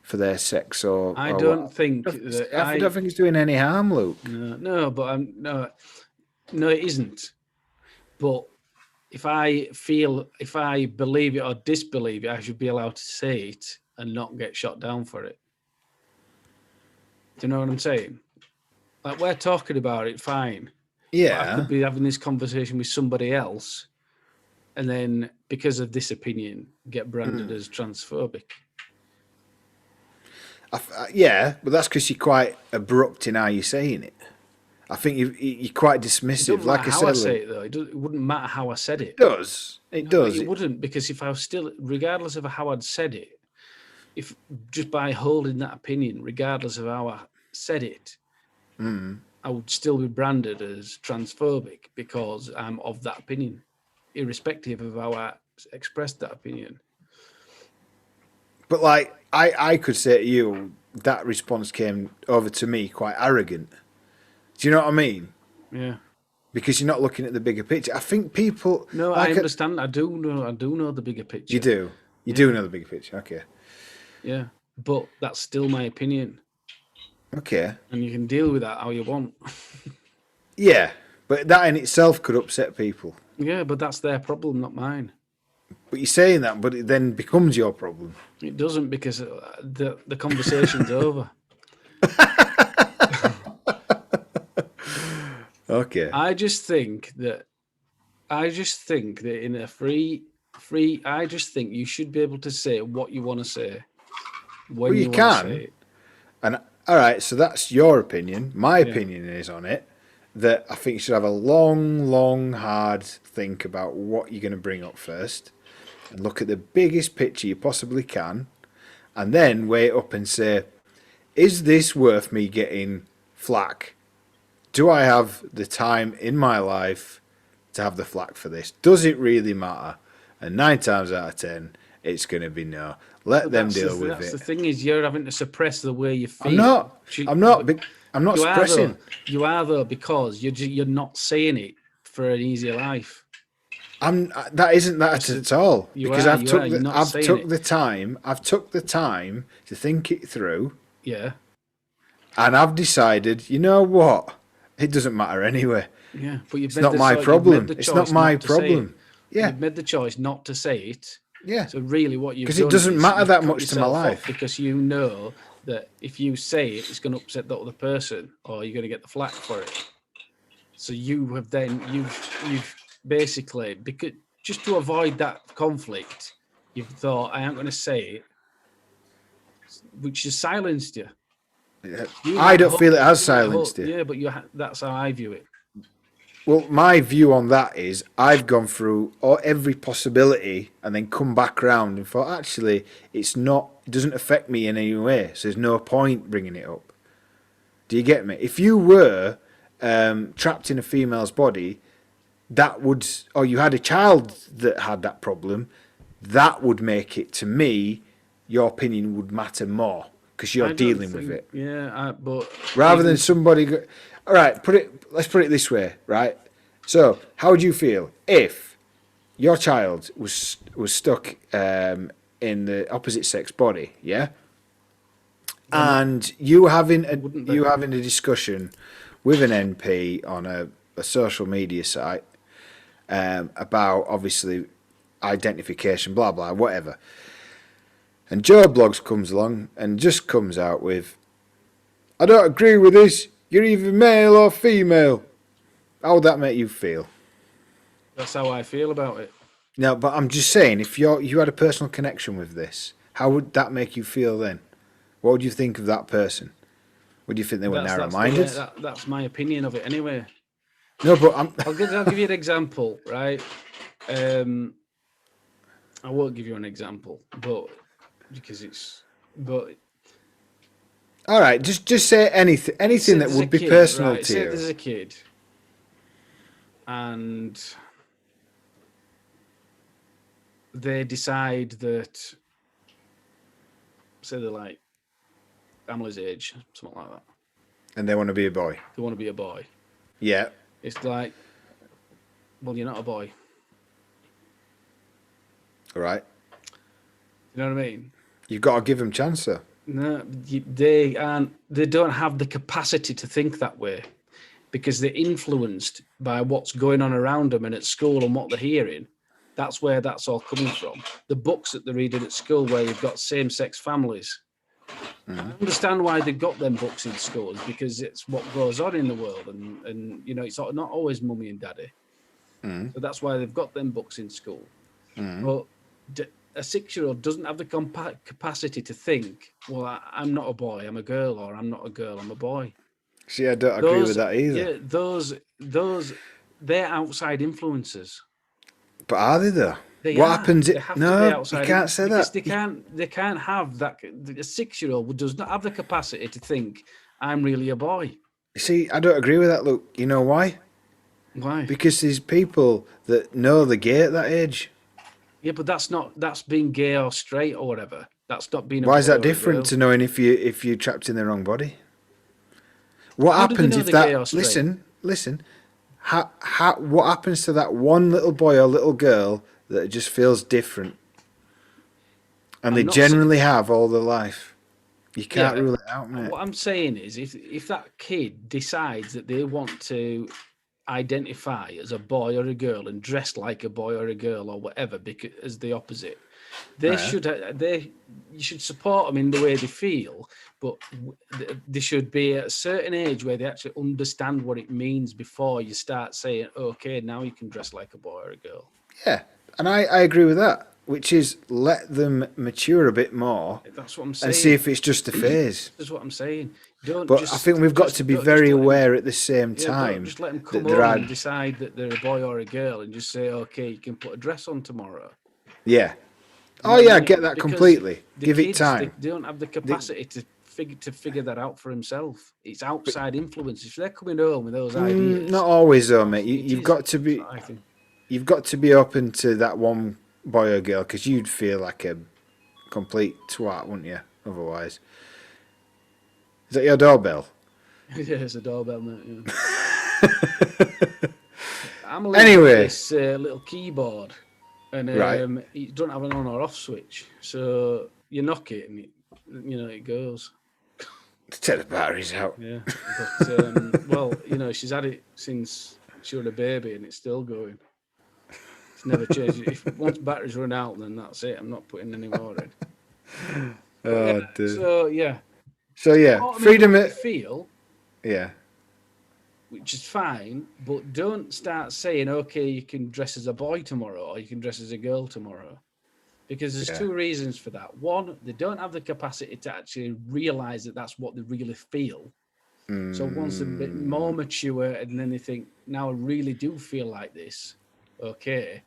Speaker 1: for their sex or.
Speaker 2: I
Speaker 1: or
Speaker 2: don't
Speaker 1: what.
Speaker 2: think
Speaker 1: I
Speaker 2: that
Speaker 1: don't think it's doing any harm, Luke.
Speaker 2: No, but no, it isn't. But if I believe it or disbelieve it, I should be allowed to say it and not get shot down for it. Do you know what I'm saying? Like, we're talking about it, fine.
Speaker 1: Yeah.
Speaker 2: But I could be having this conversation with somebody else, and then because of this opinion, get branded as transphobic.
Speaker 1: Yeah, but that's because you're quite abrupt in how you're saying it. I think you're quite dismissive. Like I said,
Speaker 2: I say it though, it wouldn't matter how I said it.
Speaker 1: It does. It does.
Speaker 2: It wouldn't, because if I was still, regardless of how I'd said it, if just by holding that opinion, regardless of how I said it, I would still be branded as transphobic because I'm of that opinion, irrespective of how I expressed that opinion.
Speaker 1: But like, I could say to you, that response came over to me quite arrogant. Do you know what I mean?
Speaker 2: Yeah.
Speaker 1: Because you're not looking at the bigger picture. I think people.
Speaker 2: No,
Speaker 1: like
Speaker 2: I understand. I do know the bigger picture.
Speaker 1: You do. You do know the bigger picture. Okay.
Speaker 2: Yeah, but that's still my opinion.
Speaker 1: Okay.
Speaker 2: And you can deal with that how you want.
Speaker 1: Yeah, but that in itself could upset people.
Speaker 2: Yeah, but that's their problem, not mine.
Speaker 1: But you're saying that, but it then becomes your problem.
Speaker 2: It doesn't, because the conversation's over.
Speaker 1: Okay.
Speaker 2: I just think that in a free, I just think you should be able to say what you want to say when
Speaker 1: you
Speaker 2: want
Speaker 1: can.
Speaker 2: to say it.
Speaker 1: And all right, so that's your opinion. My opinion is on it that I think you should have a long, hard think about what you're going to bring up first, and look at the biggest picture you possibly can, and then weigh it up and say, is this worth me getting flack? Do I have the time in my life to have the flack for this? Does it really matter? And 9 times out of 10, it's going to be no. Let them deal with
Speaker 2: That's
Speaker 1: it.
Speaker 2: the thing is, you're having to suppress the way you feel.
Speaker 1: I'm not suppressing.
Speaker 2: You are though, because you're not saying it for an easier life.
Speaker 1: That isn't that at all. Because I've took the time to think it through.
Speaker 2: Yeah.
Speaker 1: And I've decided, you know what? It doesn't matter anyway.
Speaker 2: Yeah, but
Speaker 1: it's not my problem. It's not my problem. Yeah.
Speaker 2: You've made the choice not to say it.
Speaker 1: Yeah.
Speaker 2: So really what you've done,
Speaker 1: because it doesn't matter that much to my
Speaker 2: yourself
Speaker 1: life.
Speaker 2: up because you know that if you say it, it's going to upset the other person, or you're going to get the flack for it. So you have then you've basically, because just to avoid that conflict, you've thought, I ain't going to say it, which has silenced you.
Speaker 1: Yeah. I don't feel it has silenced you.
Speaker 2: Yeah, but that's how I view it.
Speaker 1: Well, my view on that is I've gone through every possibility and then come back round and thought, actually, it doesn't affect me in any way, so there's no point bringing it up. Do you get me? If you were trapped in a female's body, or you had a child that had that problem, that would make it, to me, your opinion would matter more because you're dealing with it.
Speaker 2: Yeah, but
Speaker 1: rather than somebody. All right, let's put it this way, right? So, how would you feel if your child was stuck in the opposite sex body, yeah? And you having a discussion with an NP on a social media site about obviously identification, blah blah, whatever. And Joe Blogs comes along and just comes out with, I don't agree with this. You're either male or female. How would that make you feel?
Speaker 2: That's how I feel about it.
Speaker 1: No, but I'm just saying, if you had a personal connection with this, how would that make you feel then? What would you think of that person? Would you think they were narrow-minded?
Speaker 2: That's my opinion of it anyway.
Speaker 1: No, but
Speaker 2: I'll give you an example, right? I won't give you an example, but
Speaker 1: all right, just say anything that would be personal to you.
Speaker 2: There's a kid, and they decide that, say they're like Aimless age, something like that,
Speaker 1: and they want to be a boy.
Speaker 2: They want to be a boy.
Speaker 1: Yeah.
Speaker 2: It's like, well, you're not a boy.
Speaker 1: All right.
Speaker 2: You know what I mean?
Speaker 1: You've got to give them a chance, though.
Speaker 2: No, they aren't. They don't have the capacity to think that way because they're influenced by what's going on around them and at school and what they're hearing. That's where that's all coming from. The books that they're reading at school where they've got same-sex families. I understand why they've got them books in schools because it's what goes on in the world, and you know it's not always mummy and daddy. So that's why they've got them books in school. But a 6-year-old doesn't have the capacity to think, well, I'm not a boy, I'm a girl, or I'm not a girl, I'm a boy.
Speaker 1: See, I don't agree with that either.
Speaker 2: Yeah, they're outside influences.
Speaker 1: But are they though? Happens? No, you can't say that.
Speaker 2: They can't have that. A 6-year-old does not have the capacity to think, I'm really a boy.
Speaker 1: See, I don't agree with that, Luke. You know why?
Speaker 2: Why?
Speaker 1: Because there's people that know they're gay at that age.
Speaker 2: Yeah, but that's being gay or straight or whatever. That's not being.
Speaker 1: Why is that different to knowing if you're trapped in the wrong body? What happens if that? Listen. What happens to that one little boy or little girl that just feels different, and they generally have all their life? You can't rule it out, mate.
Speaker 2: What I'm saying is, if that kid decides that they want to identify as a boy or a girl and dress like a boy or a girl or whatever, because as the opposite, you should support them in the way they feel, but they should be at a certain age where they actually understand what it means before you start saying, okay, now you can dress like a boy or a girl.
Speaker 1: Yeah, and I agree with that which is let them mature a bit more
Speaker 2: That's what I'm saying.
Speaker 1: and see if it's just a phase.
Speaker 2: That's what I'm saying. Don't
Speaker 1: But
Speaker 2: just,
Speaker 1: I think we've got
Speaker 2: just-
Speaker 1: to be
Speaker 2: don't
Speaker 1: very
Speaker 2: just let 'em-
Speaker 1: aware at the same
Speaker 2: Yeah,
Speaker 1: time
Speaker 2: don't just let them
Speaker 1: that
Speaker 2: come
Speaker 1: there
Speaker 2: home
Speaker 1: are.
Speaker 2: and decide that they're a boy or a girl and just say, okay, you can put a dress on tomorrow.
Speaker 1: Yeah.
Speaker 2: You know
Speaker 1: Oh
Speaker 2: what
Speaker 1: yeah, I
Speaker 2: mean?
Speaker 1: get that
Speaker 2: Because
Speaker 1: completely.
Speaker 2: the
Speaker 1: Give
Speaker 2: kids,
Speaker 1: it time.
Speaker 2: They don't have the capacity to figure that out for himself. It's outside influence. If they're coming home with those ideas,
Speaker 1: Not always though, mate.
Speaker 2: it
Speaker 1: You've
Speaker 2: is.
Speaker 1: got to be.
Speaker 2: That's what I think.
Speaker 1: You've got to be open to that one boy or girl because you'd feel like a complete twat, wouldn't you? Otherwise. Is that your doorbell?
Speaker 2: Yeah, it's a doorbell, mate. Yeah. I'm a
Speaker 1: Anyway.
Speaker 2: this little keyboard, and
Speaker 1: Right.
Speaker 2: you don't have an on or off switch, so you knock it and it goes.
Speaker 1: Take the batteries out.
Speaker 2: Yeah, but well, she's had it since she was a baby, and it's still going. It's never changed. If once batteries run out, then that's it. I'm not putting any more in.
Speaker 1: Oh, dude.
Speaker 2: So yeah,
Speaker 1: freedom.
Speaker 2: You feel,
Speaker 1: Yeah.
Speaker 2: which is fine, but don't start saying, okay, you can dress as a boy tomorrow or you can dress as a girl tomorrow. Because there's two reasons for that. One, they don't have the capacity to actually realize that that's what they really feel. So once they're a bit more mature and then they think, now I really do feel like this, okay,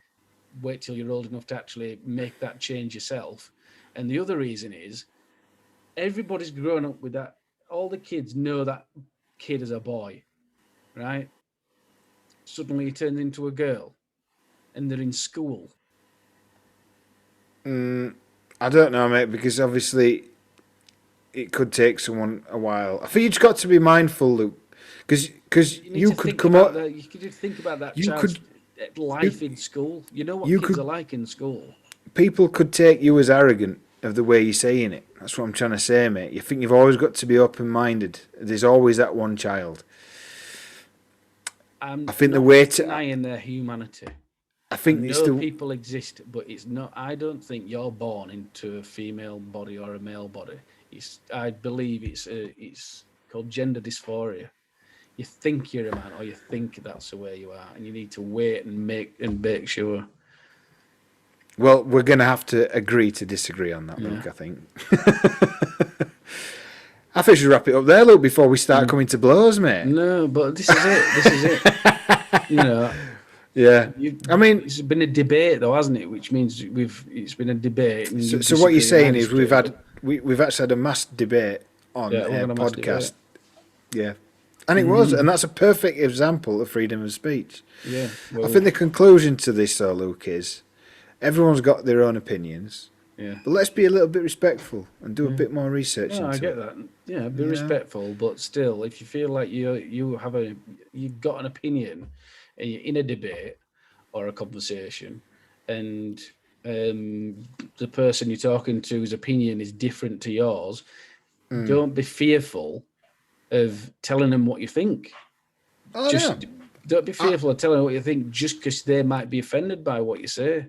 Speaker 2: wait till you're old enough to actually make that change yourself. And the other reason is everybody's grown up with that. All the kids know that kid is a boy, right? Suddenly he turns into a girl and they're in school.
Speaker 1: I don't know, mate, because obviously it could take someone a while. I think you've just got to be mindful, Luke, because you could come up.
Speaker 2: You could think about that
Speaker 1: You
Speaker 2: child's
Speaker 1: could-
Speaker 2: life in school. You know what
Speaker 1: you
Speaker 2: kids
Speaker 1: could-
Speaker 2: are like in school.
Speaker 1: People could take you as arrogant of the way you're saying it. That's what I'm trying to say, mate. You think you've always got to be open-minded. There's always that one child.
Speaker 2: I
Speaker 1: think the way to-
Speaker 2: denying their humanity.
Speaker 1: I think it's
Speaker 2: No
Speaker 1: the
Speaker 2: people exist, but it's not. I don't think you're born into a female body or a male body. I believe it's called gender dysphoria. You think you're a man, or you think that's the way you are, and you need to wait and make sure.
Speaker 1: well. We're going to have to agree to disagree on that, Luke. I think. I think we should wrap it up there, Luke, before we start coming to blows, mate.
Speaker 2: No, but this is it. This is it.
Speaker 1: Yeah. I mean,
Speaker 2: it's been a debate, though, hasn't it? Which means it's been a debate. And
Speaker 1: so what you're saying is
Speaker 2: we've
Speaker 1: we've actually had a mass debate on
Speaker 2: Yeah, we're
Speaker 1: a
Speaker 2: gonna mass
Speaker 1: podcast. Yeah. And it was, and that's a perfect example of freedom of speech.
Speaker 2: Yeah,
Speaker 1: I think the conclusion to this, though, Luke, is everyone's got their own opinions,
Speaker 2: yeah.
Speaker 1: but let's be a little bit respectful and do a bit more research
Speaker 2: No,
Speaker 1: into
Speaker 2: I get
Speaker 1: it.
Speaker 2: that. Yeah, be respectful, but still, if you feel like you've got an opinion, and you're in a debate or a conversation, and the person you're talking to's opinion is different to yours, don't be fearful of telling them what you think.
Speaker 1: Oh,
Speaker 2: Don't be fearful of telling them what you think just because they might be offended by what you say.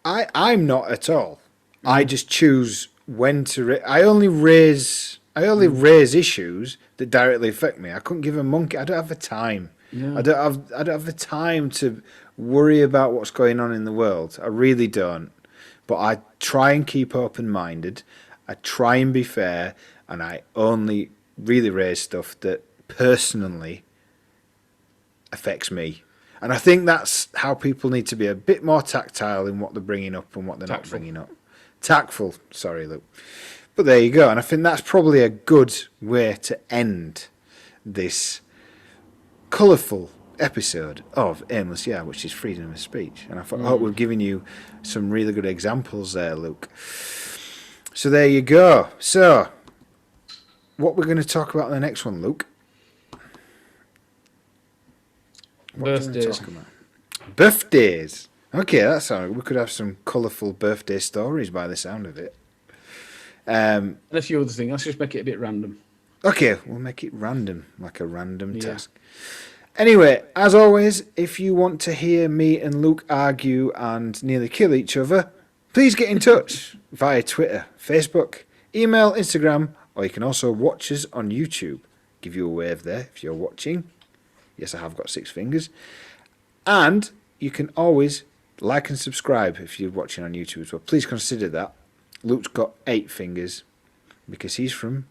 Speaker 1: I'm not at all. I just choose when to. I only raise issues that directly affect me. I couldn't give a monkey. I don't have the time.
Speaker 2: Yeah.
Speaker 1: I don't have the time to worry about what's going on in the world. I really don't. But I try and keep open-minded. I try and be fair, and I only really raise stuff that personally affects me. And I think that's how people need to be a bit more tactile in what they're bringing up and what they're not bringing up. Tactful, sorry, Luke. But there you go. And I think that's probably a good way to end this colourful episode of Aimless, which is freedom of speech. And I hope we've given you some really good examples there, Luke. So there you go. So, what we're going to talk about in the next one, Luke? What do you want to
Speaker 2: Birthdays.
Speaker 1: talk about? Birthdays. Okay, that sounds. We could have some colourful birthday stories by the sound of it.
Speaker 2: And a few other things. Let's just make it a bit random.
Speaker 1: Okay, we'll make it random, like a random task. Anyway, as always, if you want to hear me and Luke argue and nearly kill each other, please get in touch via Twitter, Facebook, email, Instagram, or you can also watch us on YouTube. Give you a wave there if you're watching. Yes, I have got 6 fingers. And you can always like and subscribe if you're watching on YouTube as well. Please consider that. Luke's got 8 fingers because he's from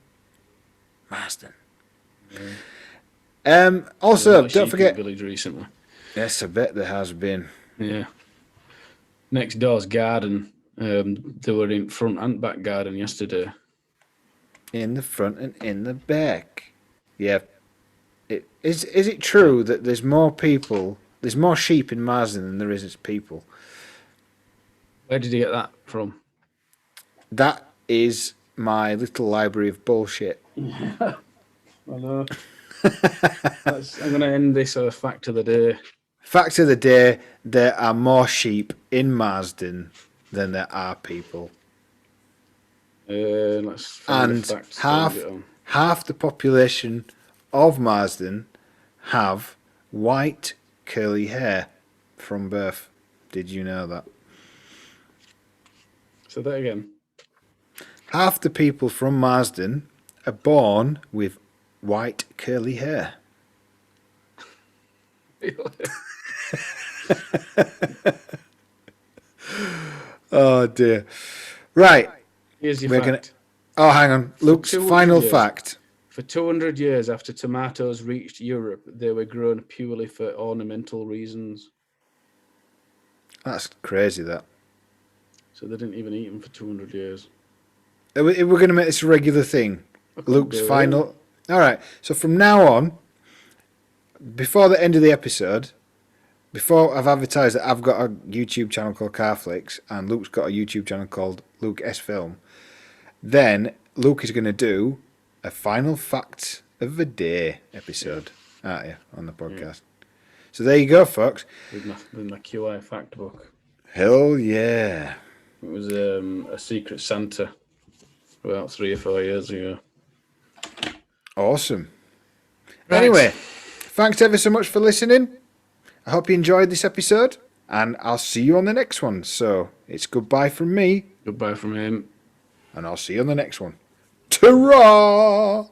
Speaker 1: Marsden. Also, don't forget.
Speaker 2: Village recently.
Speaker 1: Yes, I bet there has been.
Speaker 2: Yeah. Next door's garden. They were in front and back garden yesterday.
Speaker 1: In the front and in the back. Yeah. Is it true that there's more sheep in Marsden than there is people?
Speaker 2: Where did you get that from?
Speaker 1: That is my little library of bullshit.
Speaker 2: I know. I'm going to end this with a fact of the day.
Speaker 1: Fact of the day, there are more sheep in Marsden than there are people.
Speaker 2: Let's find
Speaker 1: And
Speaker 2: the facts.
Speaker 1: half the population of Marsden have white curly hair from birth. Did you know that?
Speaker 2: Say that again.
Speaker 1: Half the people from Marsden are born with white curly hair. Oh dear. Right.
Speaker 2: Here's your fact.
Speaker 1: Oh, hang on. Luke's
Speaker 2: 200
Speaker 1: final
Speaker 2: years.
Speaker 1: fact.
Speaker 2: For 200 years after tomatoes reached Europe, they were grown purely for ornamental reasons.
Speaker 1: That's crazy, that.
Speaker 2: So they didn't even eat them for 200 years.
Speaker 1: We're going to make this a regular thing. Luke's
Speaker 2: do it.
Speaker 1: final. All right. So from now on, before the end of the episode, before I've advertised that I've got a YouTube channel called Carflix and Luke's got a YouTube channel called Luke S Film, then Luke is going to do a final fact of the day episode, aren't you, on the podcast? Yeah. So there you go, folks.
Speaker 2: With my QI fact book.
Speaker 1: Hell yeah.
Speaker 2: It was a Secret Santa about 3 or 4 years ago.
Speaker 1: Awesome.
Speaker 2: Right.
Speaker 1: Anyway, thanks ever so much for listening. I hope you enjoyed this episode, and I'll see you on the next one. So it's goodbye from me.
Speaker 2: Goodbye from him.
Speaker 1: And I'll see you on the next one. Ta-ra!